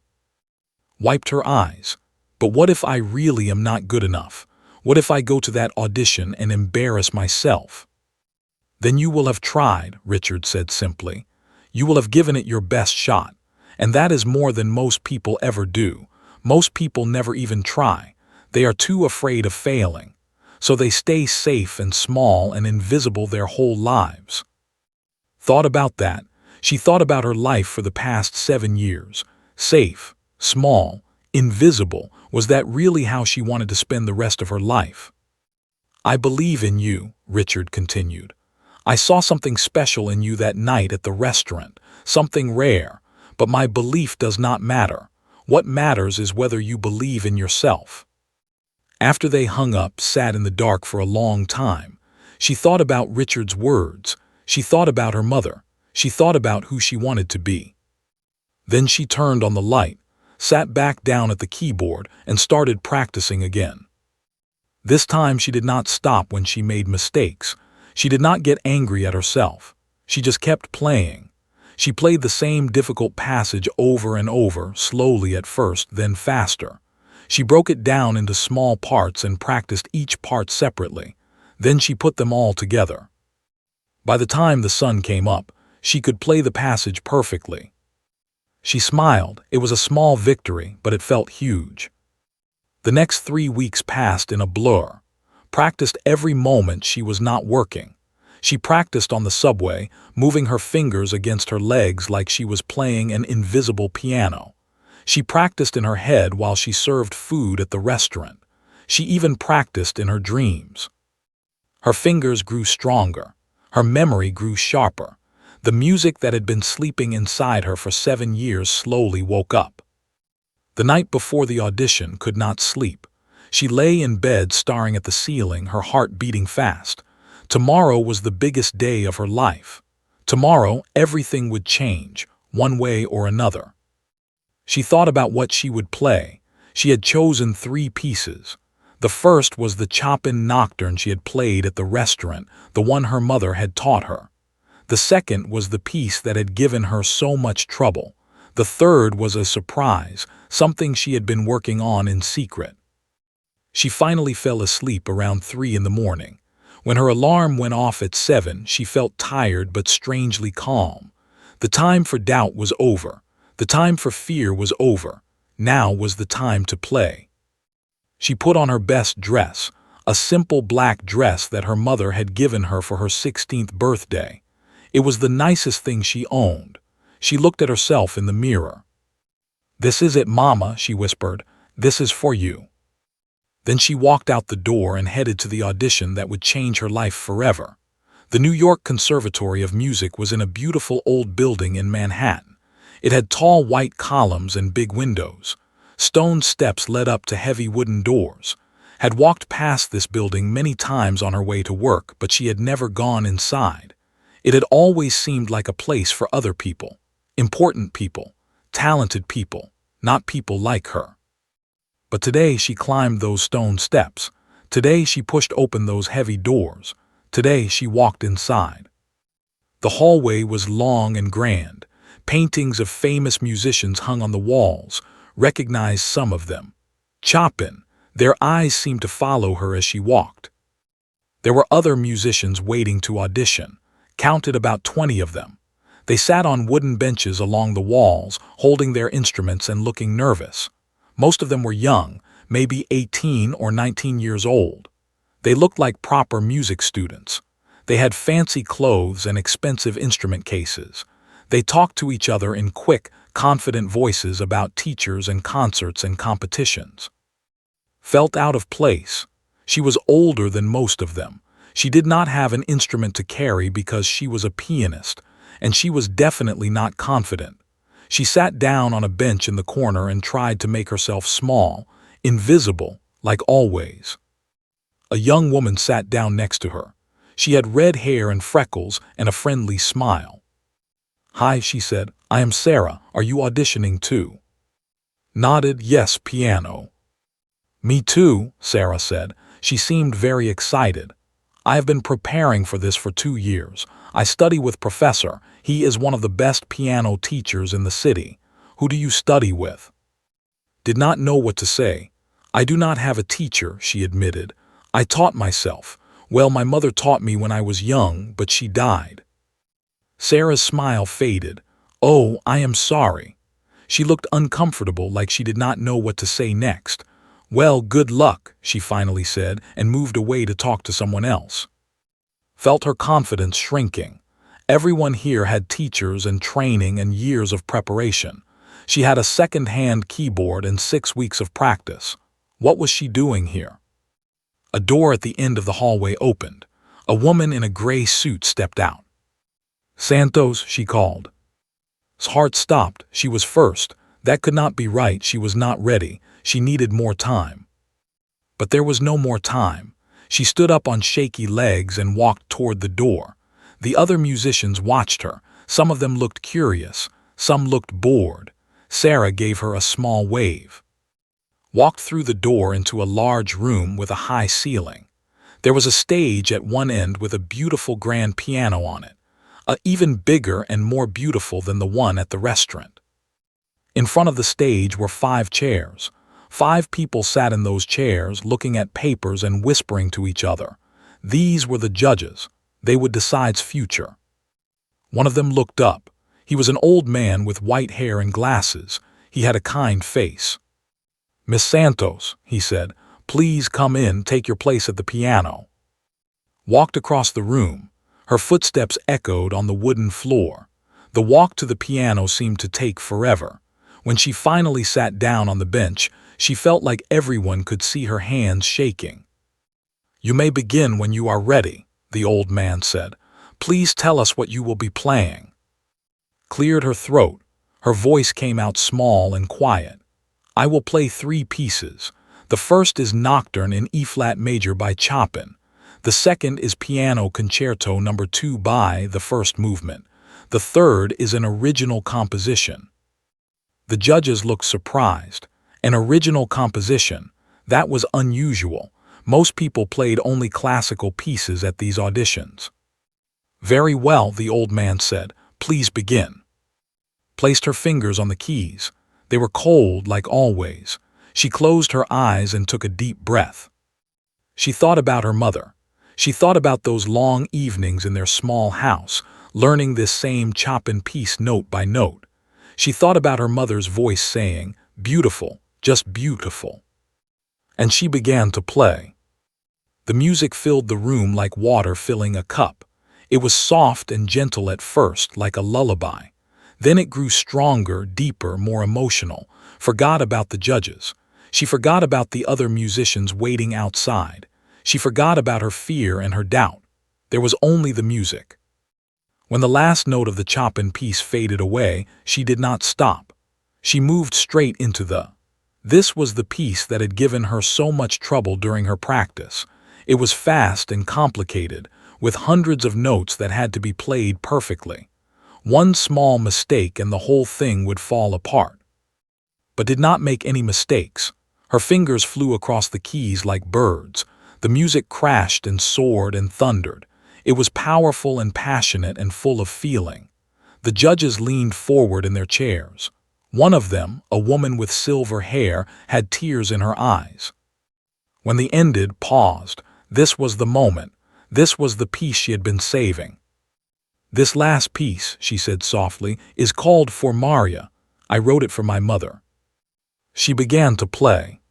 Speaker 1: Wiped her eyes. "But what if I really am not good enough? What if I go to that audition and embarrass myself?" "Then you will have tried," Richard said simply. "You will have given it your best shot. And that is more than most people ever do. Most people never even try. They are too afraid of failing. So they stay safe and small and invisible their whole lives." Thought about that. She thought about her life for the past 7 years. Safe, small, invisible. Was that really how she wanted to spend the rest of her life? "I believe in you," Richard continued. "I saw something special in you that night at the restaurant, something rare. But my belief does not matter. What matters is whether you believe in yourself." After they hung up, sat in the dark for a long time. She thought about Richard's words. She thought about her mother. She thought about who she wanted to be. Then she turned on the light, sat back down at the keyboard, and started practicing again. This time she did not stop when she made mistakes. She did not get angry at herself. She just kept playing. She played the same difficult passage over and over, slowly at first, then faster. She broke it down into small parts and practiced each part separately. Then she put them all together. By the time the sun came up, she could play the passage perfectly. She smiled. It was a small victory, but it felt huge. The next 3 weeks passed in a blur. Practiced every moment she was not working. She practiced on the subway, moving her fingers against her legs like she was playing an invisible piano. She practiced in her head while she served food at the restaurant. She even practiced in her dreams. Her fingers grew stronger. Her memory grew sharper. The music that had been sleeping inside her for 7 years slowly woke up. The night before the audition, could not sleep. She lay in bed staring at the ceiling, her heart beating fast. Tomorrow was the biggest day of her life. Tomorrow, everything would change, one way or another. She thought about what she would play. She had chosen 3 pieces. The first was the Chopin nocturne she had played at the restaurant, the one her mother had taught her. The second was the piece that had given her so much trouble. The third was a surprise, something she had been working on in secret. She finally fell asleep around 3 in the morning. When her alarm went off at 7, she felt tired but strangely calm. The time for doubt was over. The time for fear was over. Now was the time to play. She put on her best dress, a simple black dress that her mother had given her for her 16th birthday. It was the nicest thing she owned. She looked at herself in the mirror. "This is it, Mama," she whispered. "This is for you." Then she walked out the door and headed to the audition that would change her life forever. The New York Conservatory of Music was in a beautiful old building in Manhattan. It had tall white columns and big windows. Stone steps led up to heavy wooden doors. Had walked past this building many times on her way to work, but she had never gone inside. It had always seemed like a place for other people, important people, talented people, not people like her. But today she climbed those stone steps. Today she pushed open those heavy doors. Today she walked inside. The hallway was long and grand. Paintings of famous musicians hung on the walls. Recognized some of them. Chopin. Their eyes seemed to follow her as she walked. There were other musicians waiting to audition. Counted about 20 of them. They sat on wooden benches along the walls, holding their instruments and looking nervous. Most of them were young, maybe 18 or 19 years old. They looked like proper music students. They had fancy clothes and expensive instrument cases. They talked to each other in quick, confident voices about teachers and concerts and competitions. Felt out of place. She was older than most of them. She did not have an instrument to carry because she was a pianist, and she was definitely not confident. She sat down on a bench in the corner and tried to make herself small, invisible, like always. A young woman sat down next to her. She had red hair and freckles and a friendly smile. "Hi," she said. "I am Sarah. Are you auditioning too?" Nodded, "Yes, piano." "Me too," Sarah said. She seemed very excited. "I have been preparing for this for 2 years. I study with Professor. He is one of the best piano teachers in the city. Who do you study with?" Did not know what to say. "I do not have a teacher," she admitted. "I taught myself. Well, my mother taught me when I was young, but she died." Sarah's smile faded. "Oh, I am sorry." She looked uncomfortable, like she did not know what to say next. "Well, good luck," she finally said, and moved away to talk to someone else. Felt her confidence shrinking. Everyone here had teachers and training and years of preparation. She had a second-hand keyboard and 6 weeks of practice. What was she doing here? A door at the end of the hallway opened. A woman in a gray suit stepped out. "Santos," she called. His heart stopped. She was first. That could not be right. She was not ready. She needed more time. But there was no more time. She stood up on shaky legs and walked toward the door. The other musicians watched her. Some of them looked curious. Some looked bored. Sarah gave her a small wave. Walked through the door into a large room with a high ceiling. There was a stage at one end with a beautiful grand piano on it, even bigger and more beautiful than the one at the restaurant. In front of the stage were 5 chairs. 5 people sat in those chairs, looking at papers and whispering to each other. These were the judges. They would decide's future. One of them looked up. He was an old man with white hair and glasses. He had a kind face. "Miss Santos," he said, "please come in, take your place at the piano." Walked across the room. Her footsteps echoed on the wooden floor. The walk to the piano seemed to take forever. When she finally sat down on the bench, she felt like everyone could see her hands shaking. "You may begin when you are ready," the old man said. "Please tell us what you will be playing." Cleared her throat. Her voice came out small and quiet. "I will play 3 pieces. The first is Nocturne in E-flat major by Chopin. The second is Piano Concerto No. 2 by the first movement. The third is an original composition." The judges looked surprised. An original composition? That was unusual. Most people played only classical pieces at these auditions. "Very well," the old man said. "Please begin." Placed her fingers on the keys. They were cold, like always. She closed her eyes and took a deep breath. She thought about her mother. She thought about those long evenings in their small house, learning this same Chopin piece note by note. She thought about her mother's voice saying, "Beautiful, just beautiful." And she began to play. The music filled the room like water filling a cup. It was soft and gentle at first, like a lullaby. Then it grew stronger, deeper, more emotional. Forgot about the judges. She forgot about the other musicians waiting outside. She forgot about her fear and her doubt. There was only the music. When the last note of the Chopin piece faded away, she did not stop. She moved straight into the. This was the piece that had given her so much trouble during her practice. It was fast and complicated, with hundreds of notes that had to be played perfectly. One small mistake and the whole thing would fall apart. But did not make any mistakes. Her fingers flew across the keys like birds. The music crashed and soared and thundered. It was powerful and passionate and full of feeling. The judges leaned forward in their chairs. One of them, a woman with silver hair, had tears in her eyes. When they ended, paused. This was the moment. This was the piece she had been saving. "This last piece," she said softly, "is called For Maria. I wrote it for my mother." She began to play.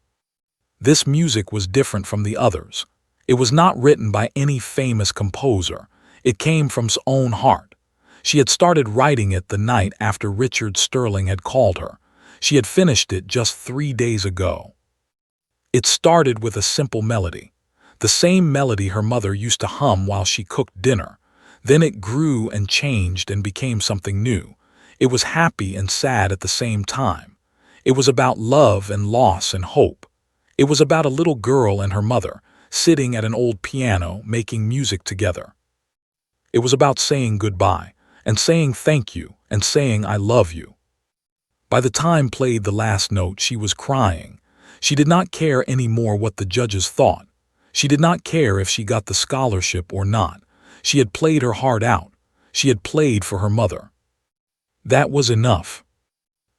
Speaker 1: This music was different from the others. It was not written by any famous composer. It came from his own heart. She had started writing it the night after Richard Sterling had called her. She had finished it just 3 days ago. It started with a simple melody. The same melody her mother used to hum while she cooked dinner. Then it grew and changed and became something new. It was happy and sad at the same time. It was about love and loss and hope. It was about a little girl and her mother, sitting at an old piano making music together. It was about saying goodbye, and saying thank you, and saying I love you. By the time played the last note, she was crying. She did not care anymore what the judges thought. She did not care if she got the scholarship or not. She had played her heart out. She had played for her mother. That was enough.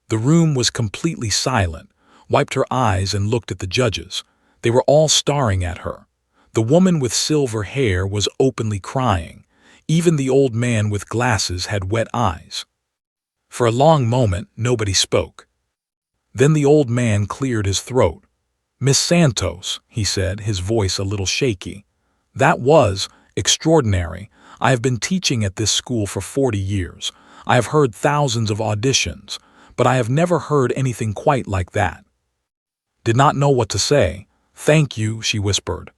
Speaker 1: The room was completely silent, wiped her eyes and looked at the judges. They were all staring at her. The woman with silver hair was openly crying. Even the old man with glasses had wet eyes. For a long moment, nobody spoke. Then the old man cleared his throat. "Miss Santos," he said, his voice a little shaky. "That was extraordinary. I have been teaching at this school for 40 years. I have heard thousands of auditions, but I have never heard anything quite like that." Did not know what to say. "Thank you," she whispered.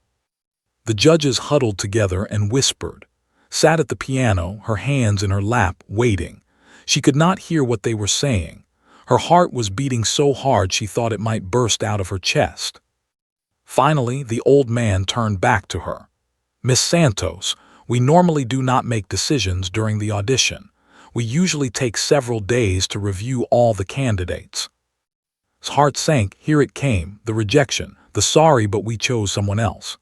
Speaker 1: The judges huddled together and whispered. Sat at the piano, her hands in her lap, waiting. She could not hear what they were saying. Her heart was beating so hard she thought it might burst out of her chest. Finally, the old man turned back to her. "Miss Santos, we normally do not make decisions during the audition. We usually take several days to review all the candidates." His heart sank. Here it came, the rejection, the sorry but we chose someone else.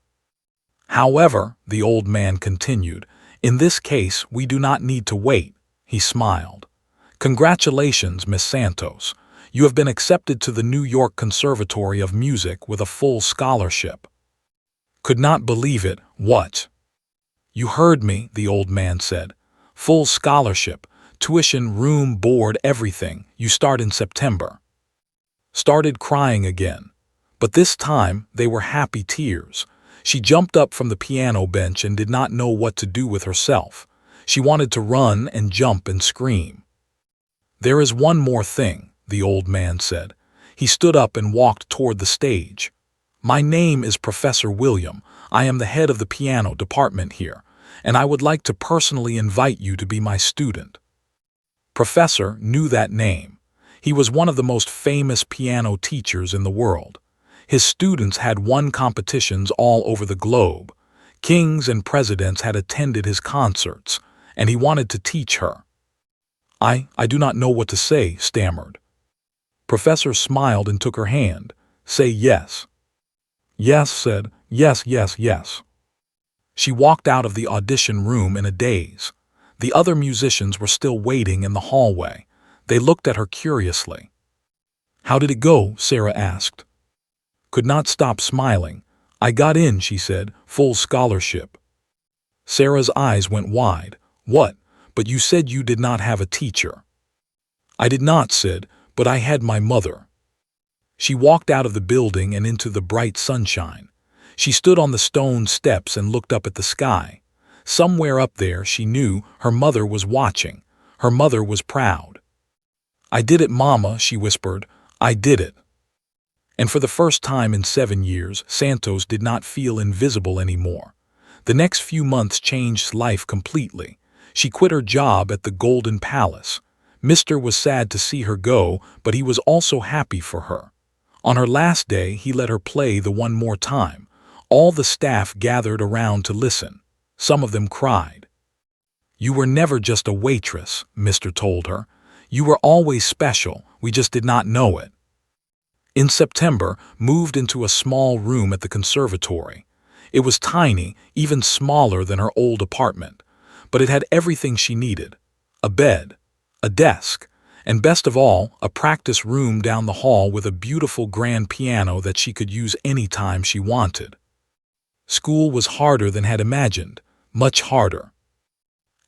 Speaker 1: "However," the old man continued, "in this case we do not need to wait." He smiled. "Congratulations, Miss Santos. You have been accepted to the New York Conservatory of Music with a full scholarship." Could not believe it. "What?" "You heard me," the old man said. "Full scholarship, tuition, room, board, everything. You start in September." Started crying again. But this time they were happy tears. She jumped up from the piano bench and did not know what to do with herself. She wanted to run and jump and scream. "There is one more thing," the old man said. He stood up and walked toward the stage. "My name is Professor William. I am the head of the piano department here, and I would like to personally invite you to be my student." Professor knew that name. He was one of the most famous piano teachers in the world. His students had won competitions all over the globe. Kings and presidents had attended his concerts, and he wanted to teach her. I do not know what to say," stammered. Professor smiled and took her hand. "Say yes." "Yes," said, "yes, yes, yes." She walked out of the audition room in a daze. The other musicians were still waiting in the hallway. They looked at her curiously. "How did it go?" Sarah asked. Could not stop smiling. "I got in," she said, "full scholarship." Sarah's eyes went wide. "What? But you said you did not have a teacher." "I did not," said, "but I had my mother." She walked out of the building and into the bright sunshine. She stood on the stone steps and looked up at the sky. Somewhere up there, she knew, her mother was watching. Her mother was proud. "I did it, Mama," she whispered. "I did it." And for the first time in 7 years, Santos did not feel invisible anymore. The next few months changed life completely. She quit her job at the Golden Palace. Mr. was sad to see her go, but he was also happy for her. On her last day, he let her play the one more time. All the staff gathered around to listen. Some of them cried. "You were never just a waitress," Mr. told her. "You were always special, we just did not know it." In September, moved into a small room at the conservatory. It was tiny, even smaller than her old apartment, but it had everything she needed. A bed, a desk, and best of all, a practice room down the hall with a beautiful grand piano that she could use any time she wanted. School was harder than had imagined, much harder.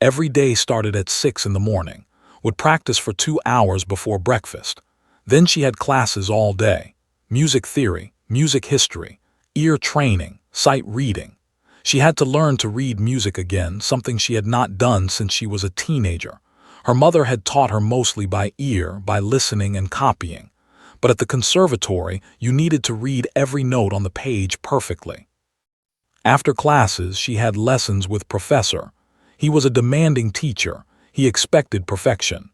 Speaker 1: Every day started at 6 in the morning, would practice for 2 hours before breakfast. Then she had classes all day, music theory, music history, ear training, sight reading. She had to learn to read music again, something she had not done since she was a teenager. Her mother had taught her mostly by ear, by listening and copying. But at the conservatory, you needed to read every note on the page perfectly. After classes, she had lessons with Professor. He was a demanding teacher. He expected perfection.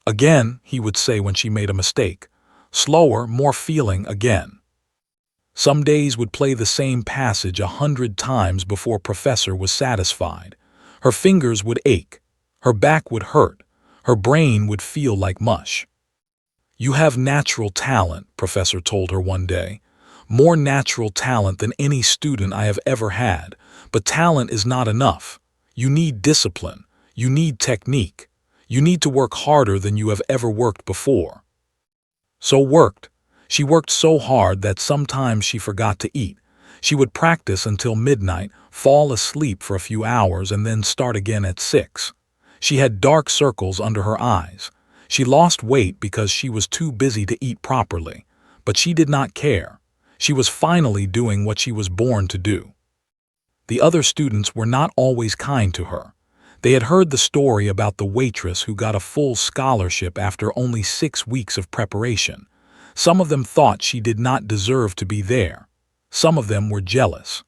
Speaker 1: "Again," he would say when she made a mistake. "Slower, more feeling, again." Some days would play the same passage 100 times before Professor was satisfied. Her fingers would ache, her back would hurt, her brain would feel like mush. "You have natural talent," Professor told her one day. "More natural talent than any student I have ever had, but talent is not enough. You need discipline, you need technique, you need to work harder than you have ever worked before." So worked. She worked so hard that sometimes she forgot to eat. She would practice until midnight, fall asleep for a few hours, and then start again at 6. She had dark circles under her eyes. She lost weight because she was too busy to eat properly, but she did not care. She was finally doing what she was born to do. The other students were not always kind to her. They had heard the story about the waitress who got a full scholarship after only 6 weeks of preparation. Some of them thought she did not deserve to be there. Some of them were jealous.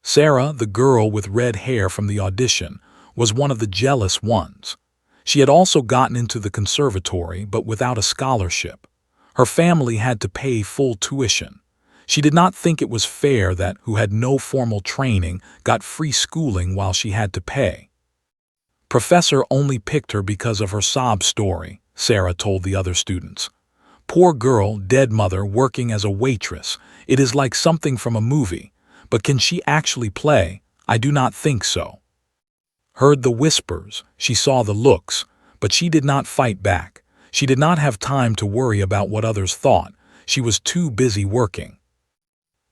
Speaker 1: Sarah, the girl with red hair from the audition, was one of the jealous ones. She had also gotten into the conservatory, but without a scholarship. Her family had to pay full tuition. She did not think it was fair that who had no formal training got free schooling while she had to pay. Professor only picked her because of her sob story, Sarah told the other students. "Poor girl, dead mother, working as a waitress. It is like something from a movie. But can she actually play? I do not think so." Heard the whispers, she saw the looks, but she did not fight back. She did not have time to worry about what others thought. She was too busy working.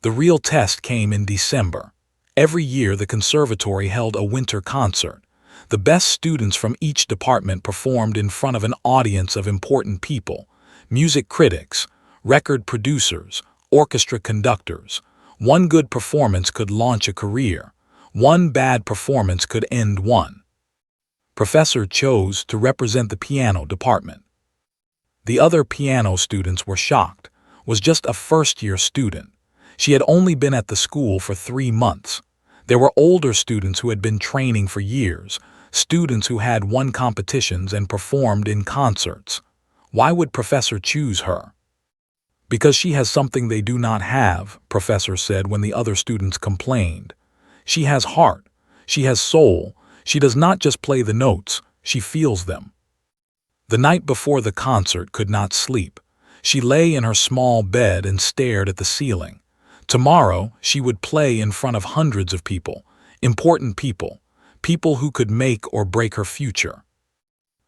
Speaker 1: The real test came in December. Every year the conservatory held a winter concert. The best students from each department performed in front of an audience of important people: music critics, record producers, orchestra conductors. One good performance could launch a career. One bad performance could end one. Professor chose to represent the piano department. The other piano students were shocked. Was just a first-year student. She had only been at the school for 3 months. There were older students who had been training for years, students who had won competitions and performed in concerts. Why would Professor choose her? "Because she has something they do not have," Professor said when the other students complained. "She has heart. She has soul. She does not just play the notes, she feels them." The night before the concert could not sleep. She lay in her small bed and stared at the ceiling. Tomorrow she would play in front of hundreds of people, important people, people who could make or break her future.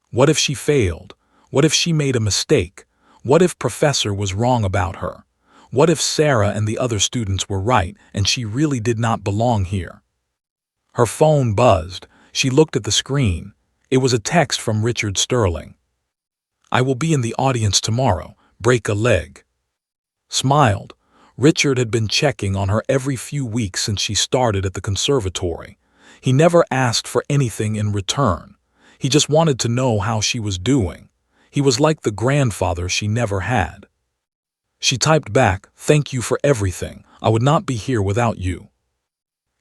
Speaker 1: What if she failed? What if she made a mistake? What if Professor was wrong about her? What if Sarah and the other students were right and she really did not belong here? Her phone buzzed. She looked at the screen. It was a text from Richard Sterling. "I will be in the audience tomorrow. Break a leg." Smiled. Richard had been checking on her every few weeks since she started at the conservatory. He never asked for anything in return. He just wanted to know how she was doing. He was like the grandfather she never had. She typed back, "Thank you for everything. I would not be here without you."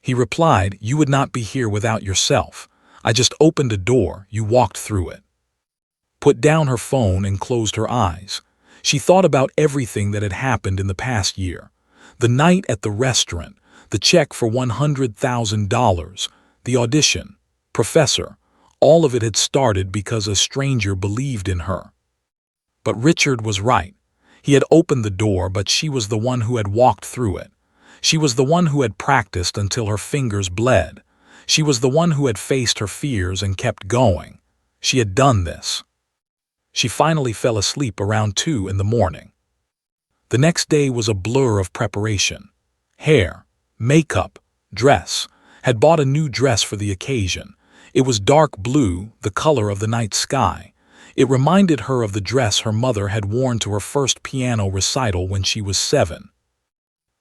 Speaker 1: He replied, "You would not be here without yourself. I just opened a door, you walked through it." Put down her phone and closed her eyes. She thought about everything that had happened in the past year. The night at the restaurant, the check for $100,000, the audition, Professor. All of it had started because a stranger believed in her. But Richard was right. He had opened the door, but she was the one who had walked through it. She was the one who had practiced until her fingers bled. She was the one who had faced her fears and kept going. She had done this. She finally fell asleep around 2 in the morning. The next day was a blur of preparation. Hair, makeup, dress. Had bought a new dress for the occasion. It was dark blue, the color of the night sky. It reminded her of the dress her mother had worn to her first piano recital when she was 7.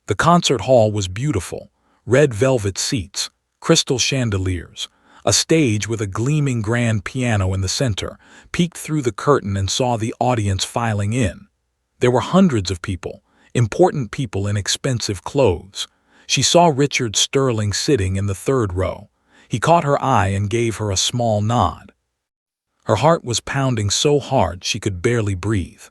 Speaker 1: The concert hall was beautiful. Red velvet seats, crystal chandeliers, a stage with a gleaming grand piano in the center. Peeked through the curtain and saw the audience filing in. There were hundreds of people, important people in expensive clothes. She saw Richard Sterling sitting in the 3rd row. He caught her eye and gave her a small nod. Her heart was pounding so hard she could barely breathe.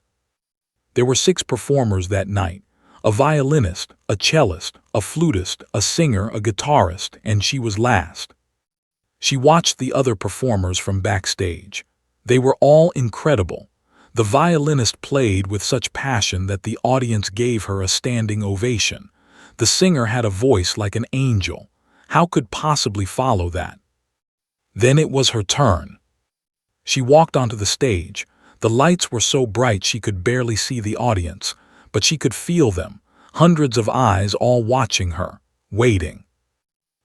Speaker 1: There were 6 performers that night. A violinist, a cellist, a flutist, a singer, a guitarist, and she was last. She watched the other performers from backstage. They were all incredible. The violinist played with such passion that the audience gave her a standing ovation. The singer had a voice like an angel. How could possibly follow that? Then it was her turn. She walked onto the stage. The lights were so bright she could barely see the audience, but she could feel them, hundreds of eyes all watching her, waiting.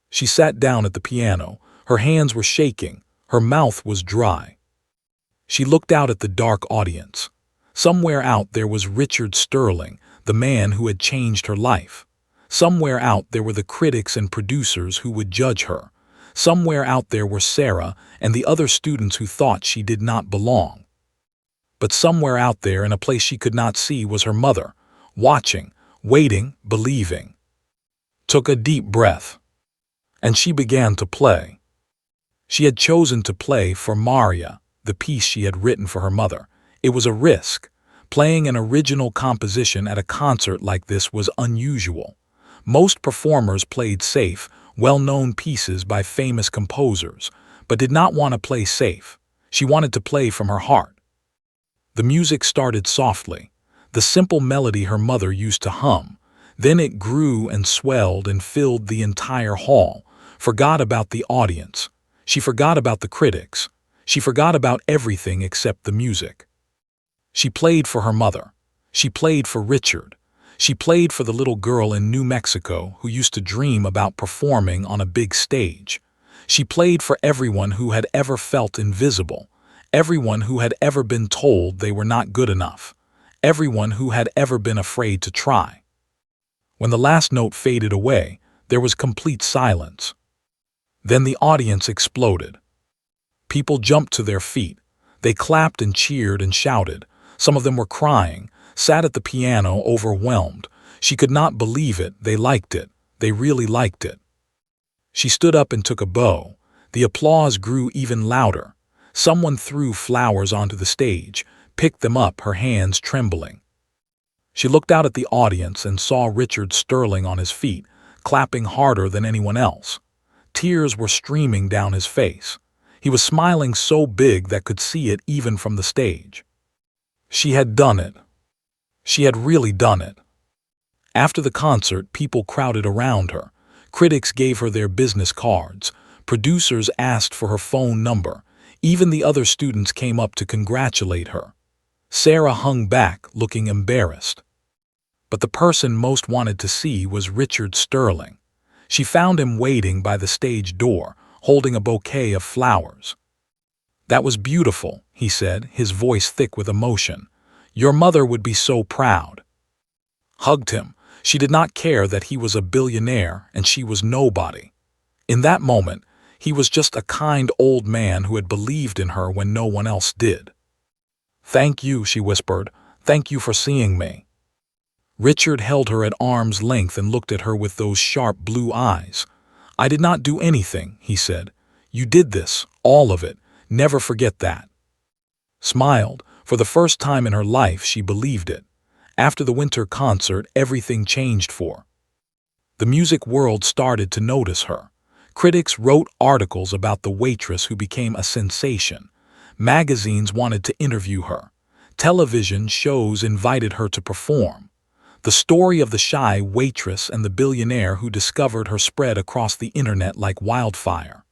Speaker 1: She sat down at the piano. Her hands were shaking. Her mouth was dry. She looked out at the dark audience. Somewhere out there was Richard Sterling, the man who had changed her life. Somewhere out there were the critics and producers who would judge her. Somewhere out there were Sarah and the other students who thought she did not belong. But somewhere out there, in a place she could not see, was her mother, watching, waiting, believing. Took a deep breath. And she began to play. She had chosen to play for Maria, the piece she had written for her mother. It was a risk. Playing an original composition at a concert like this was unusual. Most performers played safe, well-known pieces by famous composers, but did not want to play safe. She wanted to play from her heart. The music started softly, the simple melody her mother used to hum. Then it grew and swelled and filled the entire hall, forgot about the audience. She forgot about the critics. She forgot about everything except the music. She played for her mother. She played for Richard. She played for the little girl in New Mexico who used to dream about performing on a big stage. She played for everyone who had ever felt invisible, everyone who had ever been told they were not good enough, everyone who had ever been afraid to try. When the last note faded away, there was complete silence. Then the audience exploded. People jumped to their feet. They clapped and cheered and shouted. Some of them were crying, sat at the piano overwhelmed. She could not believe it. They liked it. They really liked it. She stood up and took a bow. The applause grew even louder. Someone threw flowers onto the stage, picked them up, her hands trembling. She looked out at the audience and saw Richard Sterling on his feet, clapping harder than anyone else. Tears were streaming down his face. He was smiling so big that could see it even from the stage. She had done it. She had really done it. After the concert, people crowded around her. Critics gave her their business cards. Producers asked for her phone number. Even the other students came up to congratulate her. Sarah hung back, looking embarrassed. But the person most wanted to see was Richard Sterling. She found him waiting by the stage door, holding a bouquet of flowers. "That was beautiful," he said, his voice thick with emotion. "Your mother would be so proud." Hugged him. She did not care that he was a billionaire and she was nobody. In that moment, he was just a kind old man who had believed in her when no one else did. "Thank you," she whispered. "Thank you for seeing me." Richard held her at arm's length and looked at her with those sharp blue eyes. "I did not do anything," he said. "You did this, all of it. Never forget that." Smiled. For the first time in her life, she believed it. After the winter concert, everything changed for her. The music world started to notice her. Critics wrote articles about the waitress who became a sensation. Magazines wanted to interview her. Television shows invited her to perform. The story of the shy waitress and the billionaire who discovered her spread across the internet like wildfire.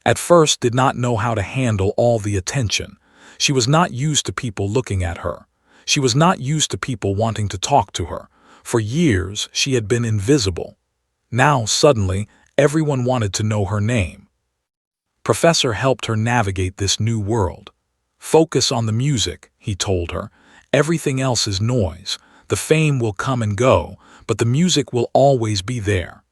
Speaker 1: At first, did not know how to handle all the attention. She was not used to people looking at her. She was not used to people wanting to talk to her. For years, she had been invisible. Now, suddenly, everyone wanted to know her name. Professor helped her navigate this new world. "Focus on the music," he told her. "Everything else is noise. The fame will come and go, but the music will always be there."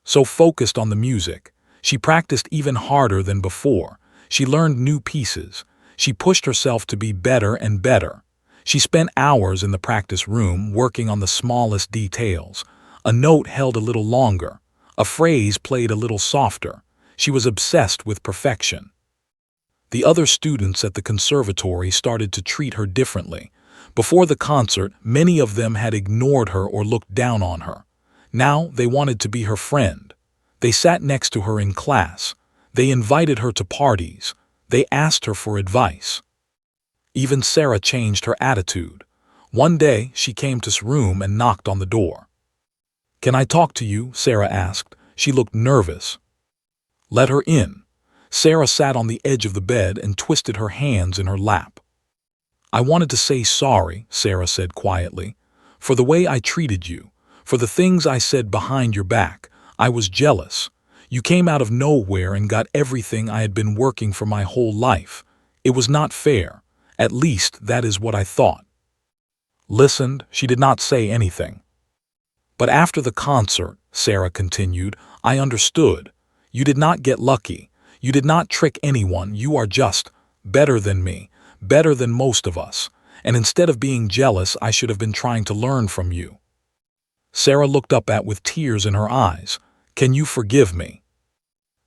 Speaker 1: So focused on the music, she practiced even harder than before. She learned new pieces. She pushed herself to be better and better. She spent hours in the practice room working on the smallest details. A note held a little longer. A phrase played a little softer. She was obsessed with perfection. The other students at the conservatory started to treat her differently. Before the concert, many of them had ignored her or looked down on her. Now they wanted to be her friend. They sat next to her in class. They invited her to parties. They asked her for advice. Even Sarah changed her attitude. One day, she came to his room and knocked on the door. "Can I talk to you?" Sarah asked. She looked nervous. "Let her in." Sarah sat on the edge of the bed and twisted her hands in her lap. "I wanted to say sorry," Sarah said quietly, "for the way I treated you, for the things I said behind your back. I was jealous. You came out of nowhere and got everything I had been working for my whole life. It was not fair. At least, that is what I thought." Listened, she did not say anything. "But after the concert," Sarah continued, "I understood. You did not get lucky. You did not trick anyone. You are just better than me, better than most of us. And instead of being jealous, I should have been trying to learn from you." Sarah looked up with tears in her eyes. "Can you forgive me?"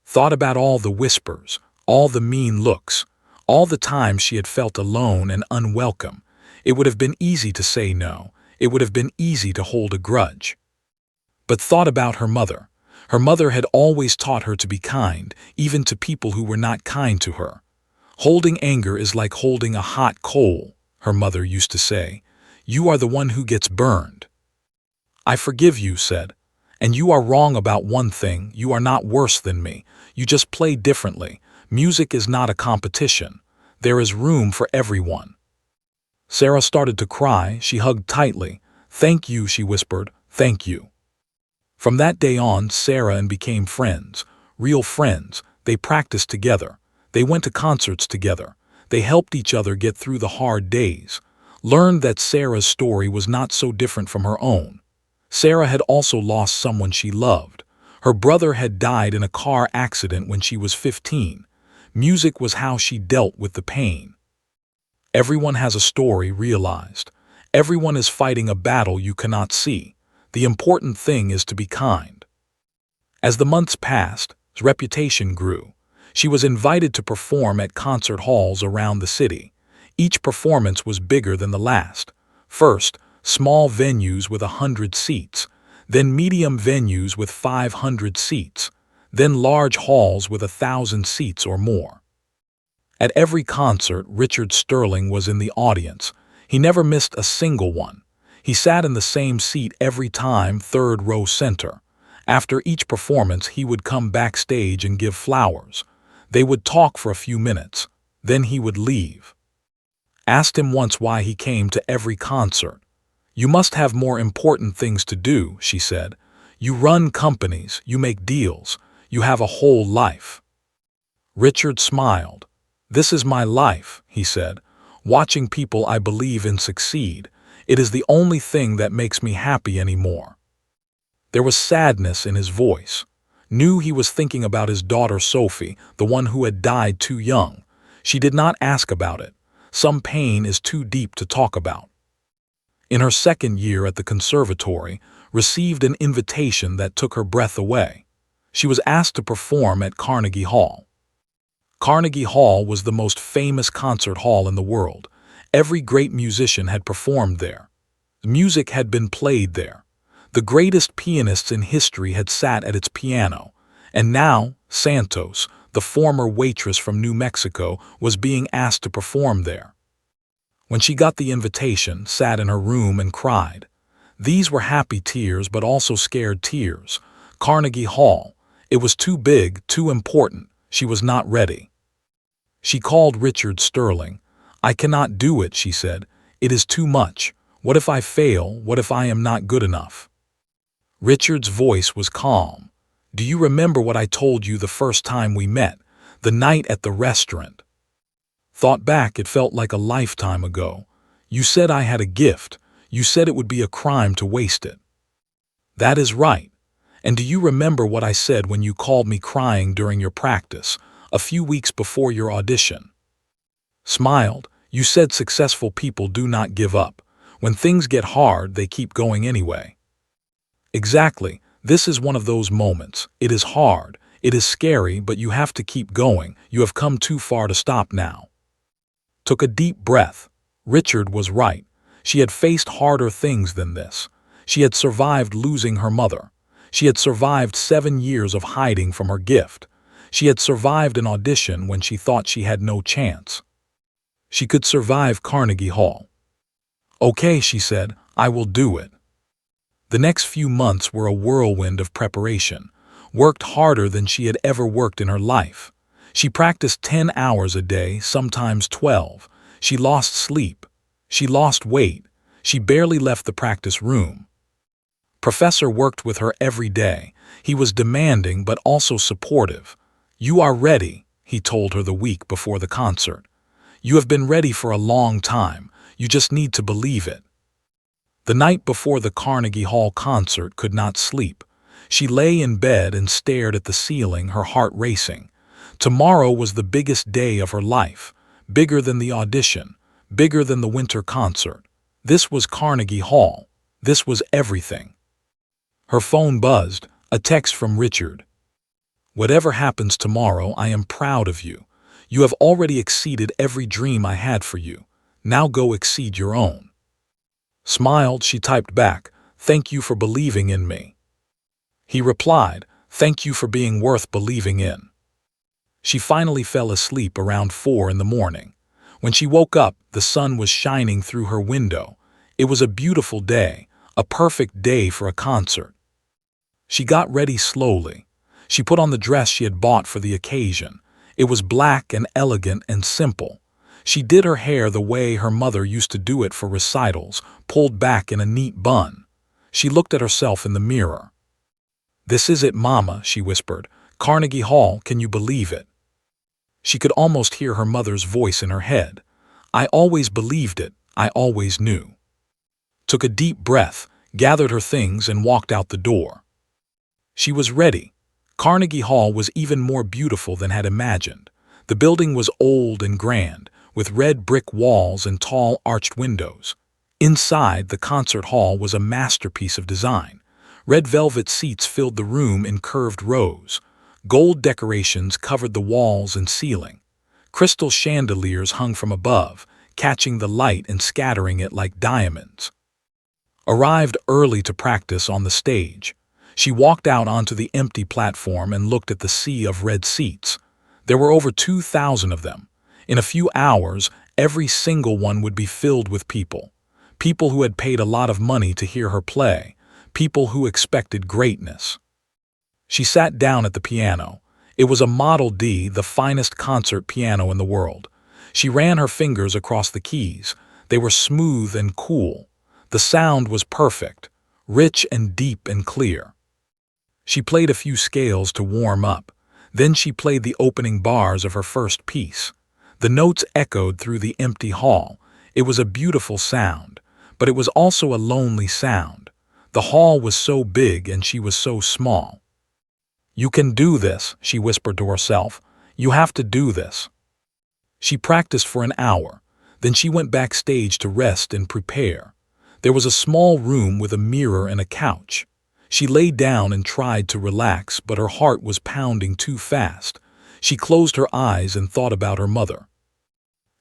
Speaker 1: Thought about all the whispers, all the mean looks, all the times she had felt alone and unwelcome. It would have been easy to say no. It would have been easy to hold a grudge. But thought about her mother. Her mother had always taught her to be kind, even to people who were not kind to her. "Holding anger is like holding a hot coal," her mother used to say. "You are the one who gets burned." "I forgive you," said. "And you are wrong about one thing. You are not worse than me. You just play differently. Music is not a competition. There is room for everyone." Sarah started to cry. She hugged tightly. "Thank you," she whispered. "Thank you." From that day on, Sarah became friends, real friends. They practiced together. They went to concerts together. They helped each other get through the hard days. Learned that Sarah's story was not so different from her own. Sarah had also lost someone she loved. Her brother had died in a car accident when she was 15. Music was how she dealt with the pain. Everyone has a story, realized. Everyone is fighting a battle you cannot see. The important thing is to be kind. As the months passed, his reputation grew. She was invited to perform at concert halls around the city. Each performance was bigger than the last. First, small venues with 100 seats, then medium venues with 500 seats, then large halls with 1,000 seats or more. At every concert, Richard Sterling was in the audience. He never missed a single one. He sat in the same seat every time, third row center. After each performance, he would come backstage and give flowers. They would talk for a few minutes. Then he would leave. Asked him once why he came to every concert. "You must have more important things to do," she said. "You run companies, you make deals, you have a whole life." Richard smiled. "This is my life," he said, "watching people I believe in succeed. It is the only thing that makes me happy anymore." There was sadness in his voice. Knew he was thinking about his daughter Sophie, the one who had died too young. She did not ask about it. Some pain is too deep to talk about. In her second year at the conservatory, received an invitation that took her breath away. She was asked to perform at Carnegie Hall. Carnegie Hall was the most famous concert hall in the world. Every great musician had performed there. Music had been played there. The greatest pianists in history had sat at its piano. And now, Santos, the former waitress from New Mexico, was being asked to perform there. When she got the invitation, sat in her room and cried. These were happy tears, but also scared tears. Carnegie Hall. It was too big, too important. She was not ready. She called Richard Sterling. "I cannot do it," she said. "It is too much. What if I fail? What if I am not good enough?" Richard's voice was calm. "Do you remember what I told you the first time we met? The night at the restaurant?" Thought back, it felt like a lifetime ago. "You said I had a gift. You said it would be a crime to waste it." "That is right. And do you remember what I said when you called me crying during your practice, a few weeks before your audition?" Smiled. "You said successful people do not give up. When things get hard, they keep going anyway." Exactly. This is one of those moments. It is hard. It is scary, but you have to keep going. You have come too far to stop now. Took a deep breath. Richard was right. She had faced harder things than this. She had survived losing her mother. She had survived 7 years of hiding from her gift. She had survived an audition when she thought she had no chance. She could survive Carnegie Hall. "Okay," she said, "I will do it." The next few months were a whirlwind of preparation, worked harder than she had ever worked in her life. She practiced 10 hours a day, sometimes 12. She lost sleep. She lost weight. She barely left the practice room. Professor worked with her every day. He was demanding but also supportive. "You are ready," he told her the week before the concert. "You have been ready for a long time. You just need to believe it." The night before the Carnegie Hall concert could not sleep. She lay in bed and stared at the ceiling, her heart racing. Tomorrow was the biggest day of her life, bigger than the audition, bigger than the winter concert. This was Carnegie Hall. This was everything. Her phone buzzed, a text from Richard. "Whatever happens tomorrow, I am proud of you. You have already exceeded every dream I had for you. Now go exceed your own." Smiled, she typed back, "Thank you for believing in me." He replied, "Thank you for being worth believing in." She finally fell asleep around 4 in the morning. When she woke up, the sun was shining through her window. It was a beautiful day, a perfect day for a concert. She got ready slowly. She put on the dress she had bought for the occasion. It was black and elegant and simple. She did her hair the way her mother used to do it for recitals, pulled back in a neat bun. She looked at herself in the mirror. "This is it, Mama," she whispered. "Carnegie Hall, can you believe it?" She could almost hear her mother's voice in her head. "I always believed it. I always knew." Took a deep breath, gathered her things, and walked out the door. She was ready. Carnegie Hall was even more beautiful than had imagined. The building was old and grand, with red brick walls and tall arched windows. Inside, the concert hall was a masterpiece of design. Red velvet seats filled the room in curved rows. Gold decorations covered the walls and ceiling. Crystal chandeliers hung from above, catching the light and scattering it like diamonds. Arrived early to practice on the stage. She walked out onto the empty platform and looked at the sea of red seats. There were over 2,000 of them. In a few hours, every single one would be filled with people. People who had paid a lot of money to hear her play. People who expected greatness. She sat down at the piano. It was a Model D, the finest concert piano in the world. She ran her fingers across the keys. They were smooth and cool. The sound was perfect, rich and deep and clear. She played a few scales to warm up. Then she played the opening bars of her first piece. The notes echoed through the empty hall. It was a beautiful sound, but it was also a lonely sound. The hall was so big and she was so small. "You can do this," she whispered to herself. "You have to do this." She practiced for an hour. Then she went backstage to rest and prepare. There was a small room with a mirror and a couch. She lay down and tried to relax, but her heart was pounding too fast. She closed her eyes and thought about her mother.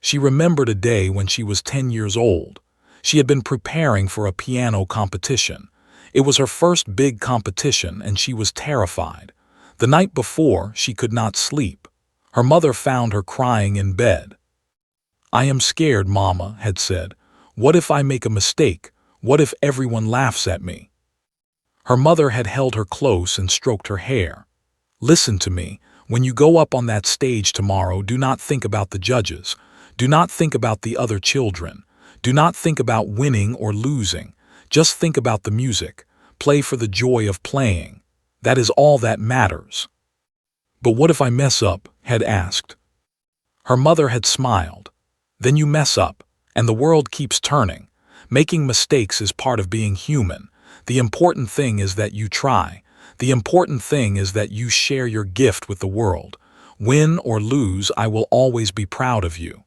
Speaker 1: She remembered a day when she was 10 years old. She had been preparing for a piano competition. It was her first big competition and she was terrified. The night before, she could not sleep. Her mother found her crying in bed. "I am scared," Mama had said. "What if I make a mistake? What if everyone laughs at me?" Her mother had held her close and stroked her hair. "Listen to me. When you go up on that stage tomorrow, do not think about the judges. Do not think about the other children. Do not think about winning or losing. Just think about the music. Play for the joy of playing. That is all that matters." "But what if I mess up?" had asked. Her mother had smiled. "Then you mess up, and the world keeps turning. Making mistakes is part of being human. The important thing is that you try. The important thing is that you share your gift with the world. Win or lose, I will always be proud of you."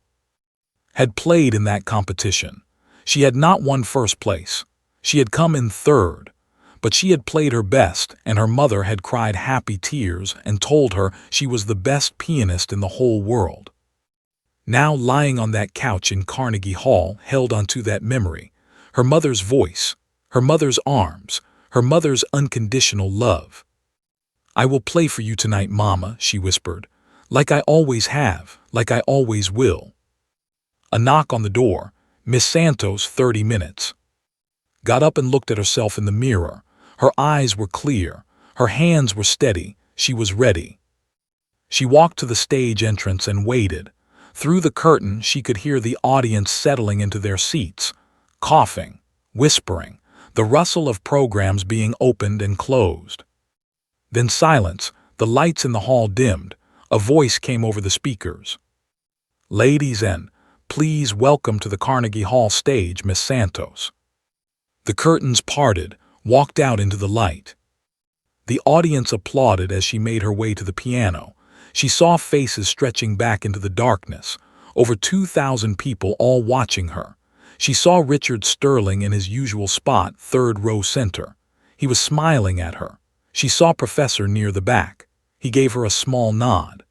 Speaker 1: Had played in that competition. She had not won first place. She had come in third. But she had played her best, and her mother had cried happy tears and told her she was the best pianist in the whole world. Now, lying on that couch in Carnegie Hall, held onto that memory. her mother's voice, her mother's arms, her mother's unconditional love. "I will play for you tonight, Mama," she whispered. "Like I always have, like I always will." A knock on the door. Miss Santos, 30 minutes. Got up and looked at herself in the mirror. Her eyes were clear. Her hands were steady. She was ready. She walked to the stage entrance and waited. Through the curtain, she could hear the audience settling into their seats, coughing, whispering, the rustle of programs being opened and closed. Then silence, the lights in the hall dimmed. A voice came over the speakers. "Ladies and please welcome to the Carnegie Hall stage, Miss Santos." The curtains parted, walked out into the light. The audience applauded as she made her way to the piano. She saw faces stretching back into the darkness, over 2,000 people all watching her. She saw Richard Sterling in his usual spot, third row center. He was smiling at her. She saw Professor near the back. He gave her a small nod.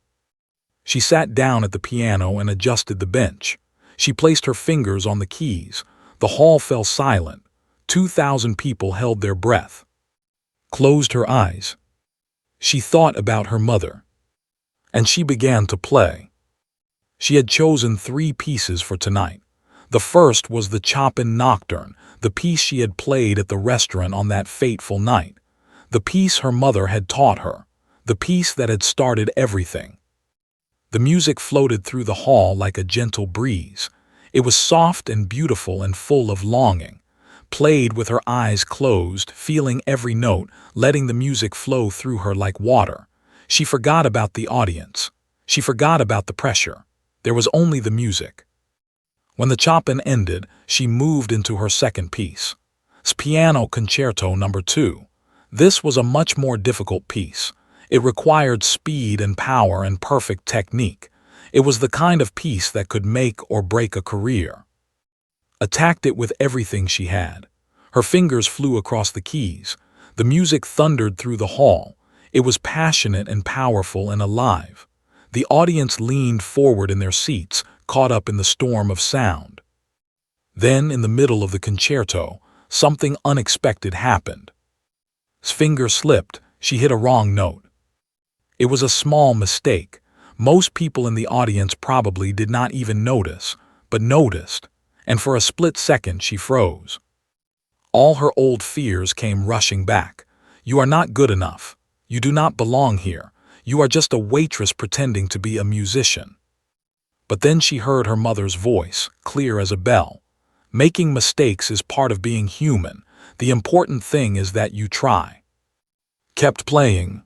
Speaker 1: She sat down at the piano and adjusted the bench. She placed her fingers on the keys. The hall fell silent. 2,000 people held their breath. Closed her eyes. She thought about her mother. And she began to play. She had chosen 3 pieces for tonight. The first was the Chopin Nocturne, the piece she had played at the restaurant on that fateful night. The piece her mother had taught her. The piece that had started everything. The music floated through the hall like a gentle breeze. It was soft and beautiful and full of longing. Played with her eyes closed, feeling every note, letting the music flow through her like water. She forgot about the audience. She forgot about the pressure. There was only the music. When the Chopin ended, she moved into her second piece. Piano Concerto No. 2. This was a much more difficult piece. It required speed and power and perfect technique. It was the kind of piece that could make or break a career. Attacked it with everything she had. Her fingers flew across the keys. The music thundered through the hall. It was passionate and powerful and alive. The audience leaned forward in their seats, caught up in the storm of sound. Then, in the middle of the concerto, something unexpected happened. His finger slipped. She hit a wrong note. It was a small mistake. Most people in the audience probably did not even notice, but noticed, and for a split second she froze. All her old fears came rushing back. "You are not good enough. You do not belong here. You are just a waitress pretending to be a musician." But then she heard her mother's voice, clear as a bell. "Making mistakes is part of being human. The important thing is that you try." Kept playing.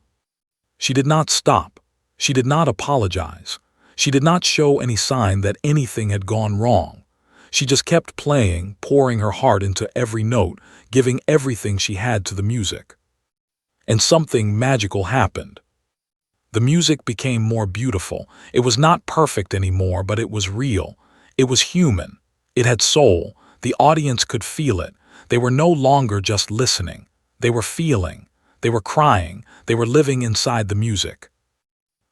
Speaker 1: She did not stop. She did not apologize. She did not show any sign that anything had gone wrong. She just kept playing, pouring her heart into every note, giving everything she had to the music. And something magical happened. The music became more beautiful. It was not perfect anymore, but it was real. It was human. It had soul. The audience could feel it. They were no longer just listening. They were feeling. They were crying. They were living inside the music.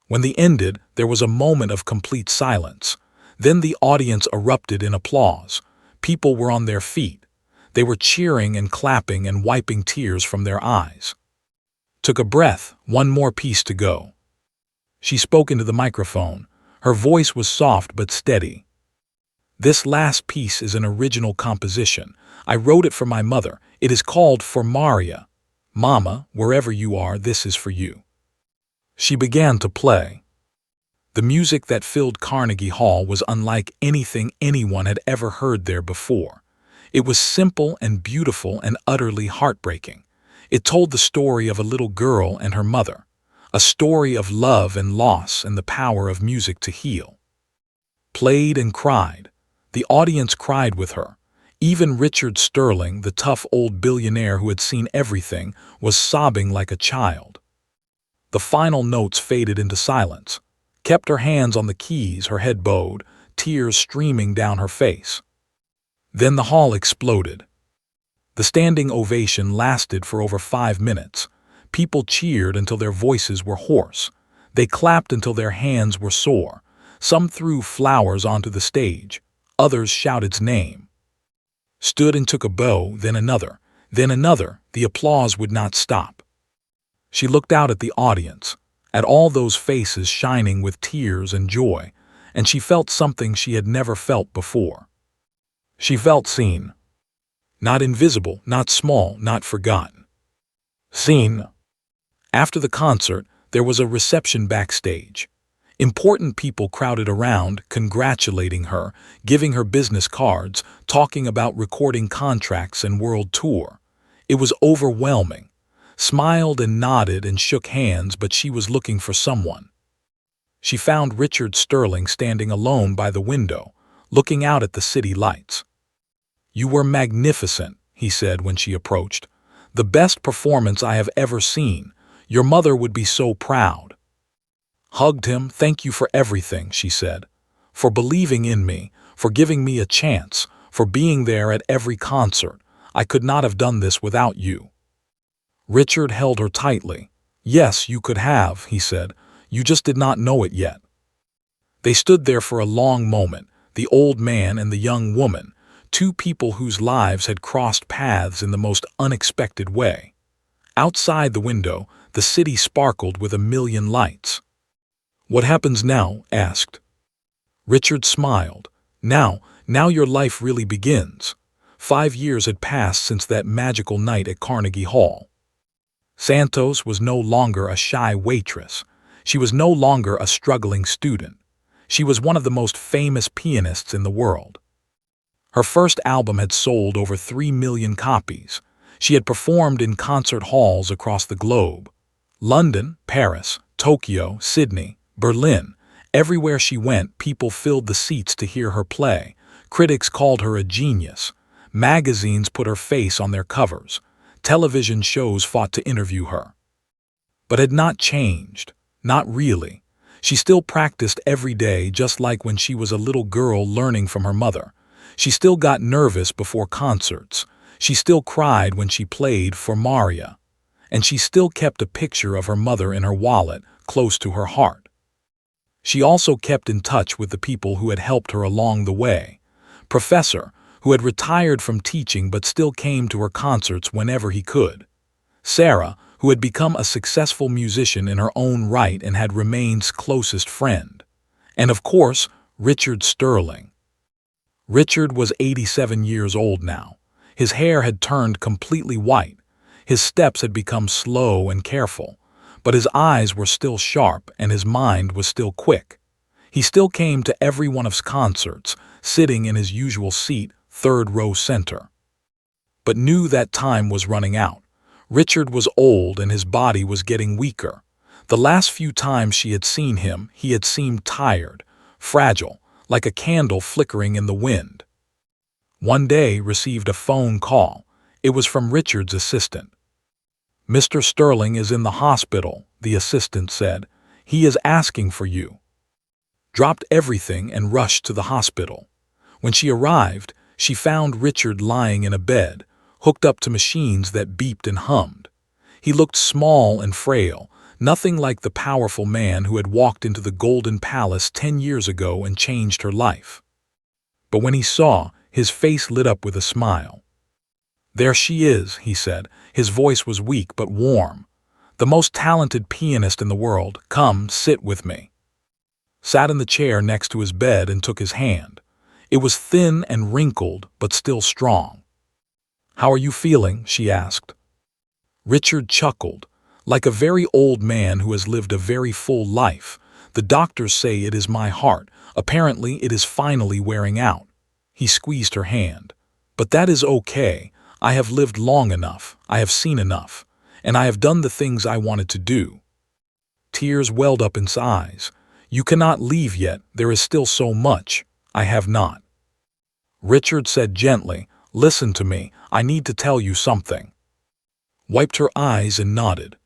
Speaker 1: When the ended, there was a moment of complete silence. Then the audience erupted in applause. People were on their feet. They were cheering and clapping and wiping tears from their eyes. Took a breath, one more piece to go. She spoke into the microphone. Her voice was soft but steady. "This last piece is an original composition. I wrote it for my mother. It is called For Maria. Mama, wherever you are, this is for you." She began to play. The music that filled Carnegie Hall was unlike anything anyone had ever heard there before. It was simple and beautiful and utterly heartbreaking. It told the story of a little girl and her mother, a story of love and loss and the power of music to heal. Played and cried. The audience cried with her. Even Richard Sterling, the tough old billionaire who had seen everything, was sobbing like a child. The final notes faded into silence. Kept her hands on the keys, her head bowed, tears streaming down her face. Then the hall exploded. The standing ovation lasted for over 5 minutes. People cheered until their voices were hoarse. They clapped until their hands were sore. Some threw flowers onto the stage. Others shouted his name. stood and took a bow, then another, then another. The applause would not stop. She looked out at the audience, at all those faces shining with tears and joy, and she felt something she had never felt before. She felt seen. Not invisible, not small, not forgotten. Seen. After the concert, there was a reception backstage. Important people crowded around, congratulating her, giving her business cards, talking about recording contracts and world tour. It was overwhelming. Smiled and nodded and shook hands, but she was looking for someone. She found Richard Sterling standing alone by the window, looking out at the city lights. "You were magnificent," he said when she approached. "The best performance I have ever seen. Your mother would be so proud." Hugged him. "Thank you for everything," she said. "For believing in me, for giving me a chance, for being there at every concert. I could not have done this without you." Richard held her tightly. "Yes, you could have," he said. "You just did not know it yet." They stood there for a long moment, the old man and the young woman, two people whose lives had crossed paths in the most unexpected way. Outside the window, the city sparkled with a million lights. "What happens now?" asked. Richard smiled. Now your life really begins." 5 years had passed since that magical night at Carnegie Hall. Santos was no longer a shy waitress. She was no longer a struggling student. She was one of the most famous pianists in the world. Her first album had sold over 3 million copies. She had performed in concert halls across the globe. London, Paris, Tokyo, Sydney, Berlin. Everywhere she went, people filled the seats to hear her play. Critics called her a genius. Magazines put her face on their covers. Television shows fought to interview her. But had not changed. Not really. She still practiced every day, just like when she was a little girl learning from her mother. She still got nervous before concerts. She still cried when she played for Maria. And she still kept a picture of her mother in her wallet, close to her heart. She also kept in touch with the people who had helped her along the way. Professor, who had retired from teaching but still came to her concerts whenever he could. Sarah, who had become a successful musician in her own right and had remained closest friend. And of course, Richard Sterling. Richard was 87 years old now. His hair had turned completely white. His steps had become slow and careful. But his eyes were still sharp and his mind was still quick. He still came to every one of his concerts, sitting in his usual seat, 3rd row center. But knew that time was running out. Richard was old and his body was getting weaker. The last few times she had seen him, he had seemed tired, fragile, like a candle flickering in the wind. One day received a phone call. It was from Richard's assistant. "Mr. Sterling is in the hospital," the assistant said. "He is asking for you." Dropped everything and rushed to the hospital. When she arrived, she found Richard lying in a bed, hooked up to machines that beeped and hummed. He looked small and frail, nothing like the powerful man who had walked into the Golden Palace 10 years ago and changed her life. But when he saw, his face lit up with a smile. "There she is," he said. His voice was weak but warm. "The most talented pianist in the world. Come, sit with me." Sat in the chair next to his bed and took his hand. It was thin and wrinkled, but still strong. "How are you feeling?" she asked. Richard chuckled. "Like a very old man who has lived a very full life. The doctors say it is my heart. Apparently it is finally wearing out." He squeezed her hand. "But that is okay. I have lived long enough. I have seen enough. And I have done the things I wanted to do." Tears welled up in his eyes. "You cannot leave yet. There is still so much. I have not." Richard said gently, "Listen to me. I need to tell you something." Wiped her eyes and nodded.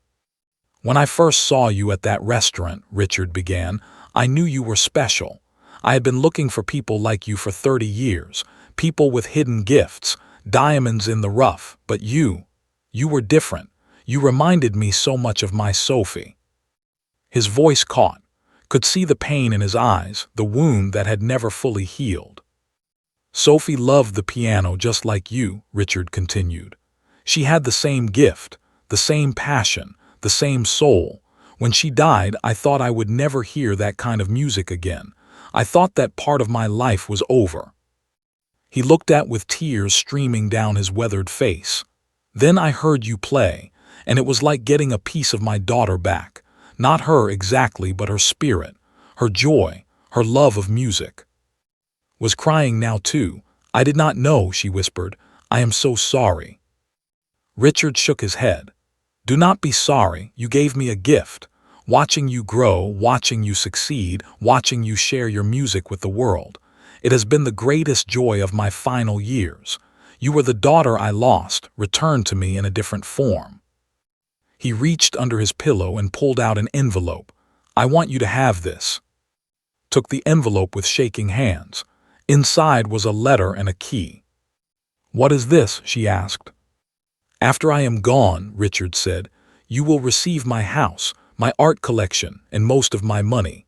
Speaker 1: "When I first saw you at that restaurant," Richard began, "I knew you were special. I had been looking for people like you for 30 years, people with hidden gifts, diamonds in the rough, but you were different. You reminded me so much of my Sophie." His voice caught, could see the pain in his eyes, the wound that had never fully healed. Sophie loved the piano just like you, Richard continued. She had the same gift, the same passion, the same soul. When she died, I thought I would never hear that kind of music again. I thought that part of my life was over. He looked at with tears streaming down his weathered face. Then I heard you play, and it was like getting a piece of my daughter back. Not her exactly, but her spirit, her joy, her love of music. Was crying now too. I did not know, she whispered. I am so sorry. Richard shook his head. Do not be sorry, you gave me a gift. Watching you grow, watching you succeed, watching you share your music with the world. It has been the greatest joy of my final years. You were the daughter I lost, returned to me in a different form. He reached under his pillow and pulled out an envelope. I want you to have this. Took the envelope with shaking hands. Inside was a letter and a key. What is this? She asked. After I am gone, Richard said, you will receive my house, my art collection, and most of my money.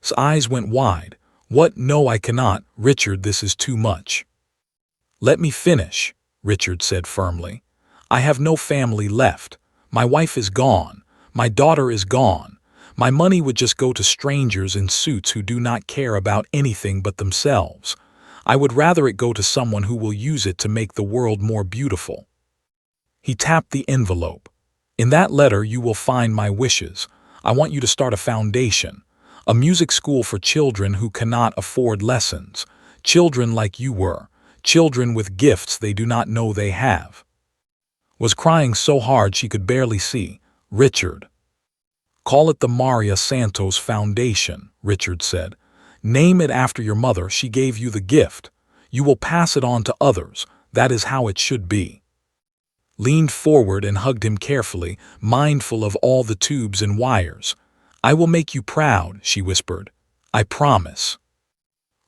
Speaker 1: His eyes went wide. What? No, I cannot, Richard, this is too much. Let me finish, Richard said firmly. I have no family left. My wife is gone. My daughter is gone. My money would just go to strangers in suits who do not care about anything but themselves. I would rather it go to someone who will use it to make the world more beautiful. He tapped the envelope. In that letter you will find my wishes. I want you to start a foundation, a music school for children who cannot afford lessons, children like you were, children with gifts they do not know they have. Was crying so hard she could barely see. Richard. Call it the Maria Santos Foundation, Richard said. Name it after your mother. She gave you the gift. You will pass it on to others. That is how it should be. Leaned forward and hugged him carefully, mindful of all the tubes and wires. I will make you proud, she whispered. I promise.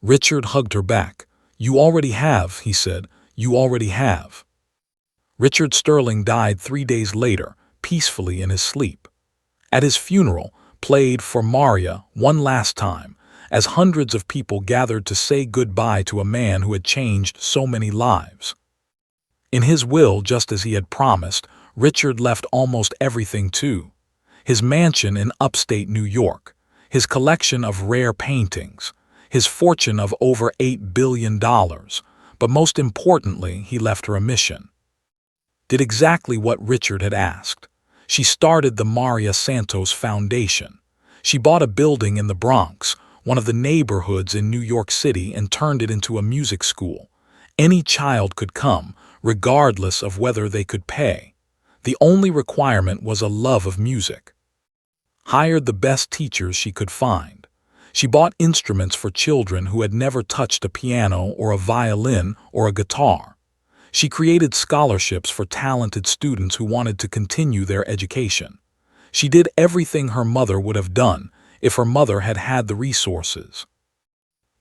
Speaker 1: Richard hugged her back. You already have, he said. You already have. Richard Sterling died 3 days later, peacefully in his sleep. At his funeral, played for Maria one last time, as hundreds of people gathered to say goodbye to a man who had changed so many lives. In his will, just as he had promised, Richard left almost everything too. His mansion in upstate New York, his collection of rare paintings, his fortune of over $8 billion, but most importantly, he left her a mission. Did exactly what Richard had asked. She started the Maria Santos Foundation. She bought a building in the Bronx, one of the neighborhoods in New York City, and turned it into a music school. Any child could come, regardless of whether they could pay. The only requirement was a love of music. Hired the best teachers she could find. She bought instruments for children who had never touched a piano or a violin or a guitar. She created scholarships for talented students who wanted to continue their education. She did everything her mother would have done if her mother had had the resources.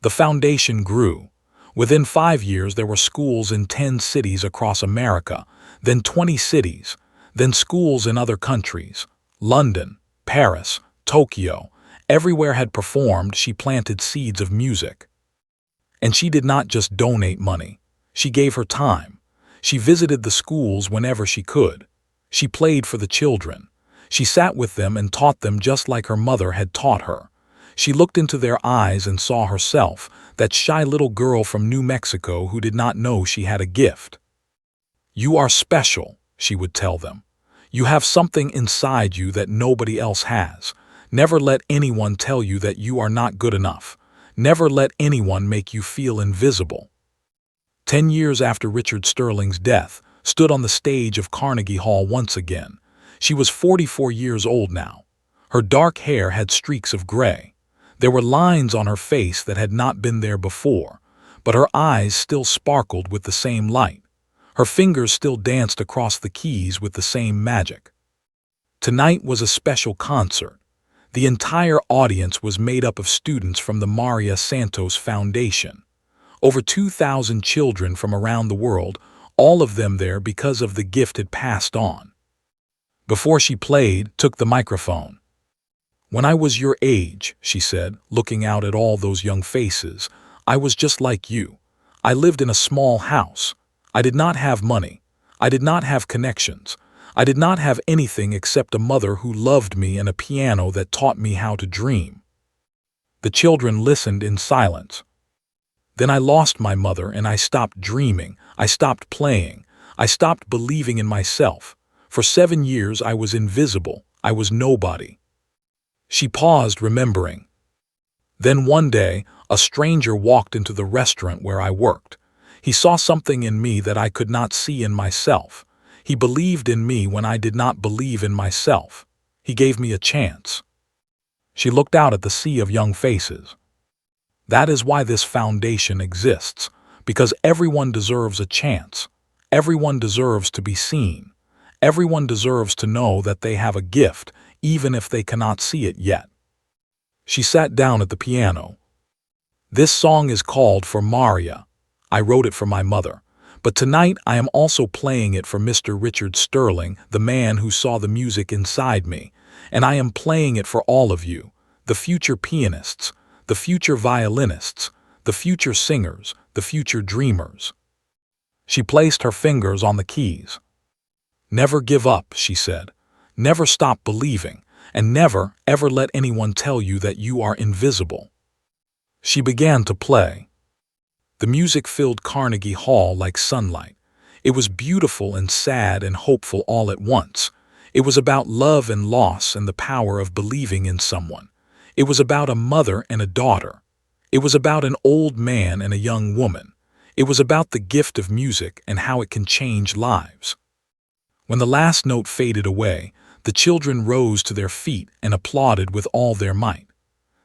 Speaker 1: The foundation grew. Within 5 years, there were schools in 10 cities across America, then 20 cities, then schools in other countries. London, Paris, Tokyo, everywhere had performed. She planted seeds of music. And she did not just donate money. She gave her time. She visited the schools whenever she could. She played for the children. She sat with them and taught them just like her mother had taught her. She looked into their eyes and saw herself, that shy little girl from New Mexico who did not know she had a gift. You are special, she would tell them. You have something inside you that nobody else has. Never let anyone tell you that you are not good enough. Never let anyone make you feel invisible. 10 years after Richard Sterling's death, stood on the stage of Carnegie Hall once again. She was 44 years old now. Her dark hair had streaks of gray. There were lines on her face that had not been there before, but her eyes still sparkled with the same light. Her fingers still danced across the keys with the same magic. Tonight was a special concert. The entire audience was made up of students from the Maria Santos Foundation. Over 2,000 children from around the world, all of them there because of the gift it passed on. Before she played, took the microphone. When I was your age, she said, looking out at all those young faces, I was just like you. I lived in a small house. I did not have money. I did not have connections. I did not have anything except a mother who loved me and a piano that taught me how to dream. The children listened in silence. Then I lost my mother and I stopped dreaming. I stopped playing. I stopped believing in myself. For 7 years I was invisible. I was nobody. She paused, remembering. Then one day, a stranger walked into the restaurant where I worked. He saw something in me that I could not see in myself. He believed in me when I did not believe in myself. He gave me a chance. She looked out at the sea of young faces. That is why this foundation exists, because everyone deserves a chance. Everyone deserves to be seen. Everyone deserves to know that they have a gift, even if they cannot see it yet. She sat down at the piano. This song is called For Maria. I wrote it for my mother. But tonight I am also playing it for Mr. Richard Sterling, the man who saw the music inside me. And I am playing it for all of you, the future pianists, the future violinists, the future singers, the future dreamers. She placed her fingers on the keys. Never give up, she said. Never stop believing, and never, ever let anyone tell you that you are invisible. She began to play. The music filled Carnegie Hall like sunlight. It was beautiful and sad and hopeful all at once. It was about love and loss and the power of believing in someone. It was about a mother and a daughter. It was about an old man and a young woman. It was about the gift of music and how it can change lives. When the last note faded away, the children rose to their feet and applauded with all their might.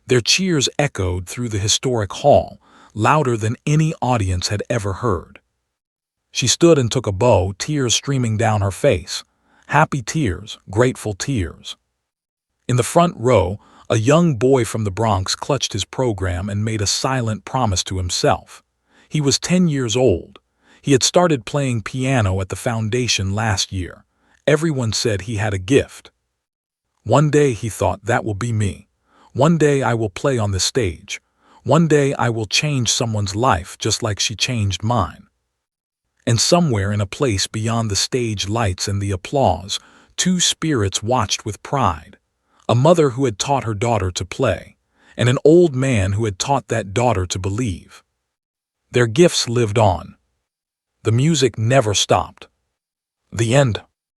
Speaker 1: Their cheers echoed through the historic hall, louder than any audience had ever heard. She stood and took a bow, tears streaming down her face. Happy tears, grateful tears. In the front row, a young boy from the Bronx clutched his program and made a silent promise to himself. He was 10 years old. He had started playing piano at the foundation last year. Everyone said he had a gift. One day, he thought, that will be me. One day I will play on the stage. One day I will change someone's life just like she changed mine. And somewhere in a place beyond the stage lights and the applause, 2 spirits watched with pride. A mother who had taught her daughter to play, and an old man who had taught that daughter to believe. Their gifts lived on. The music never stopped. The end.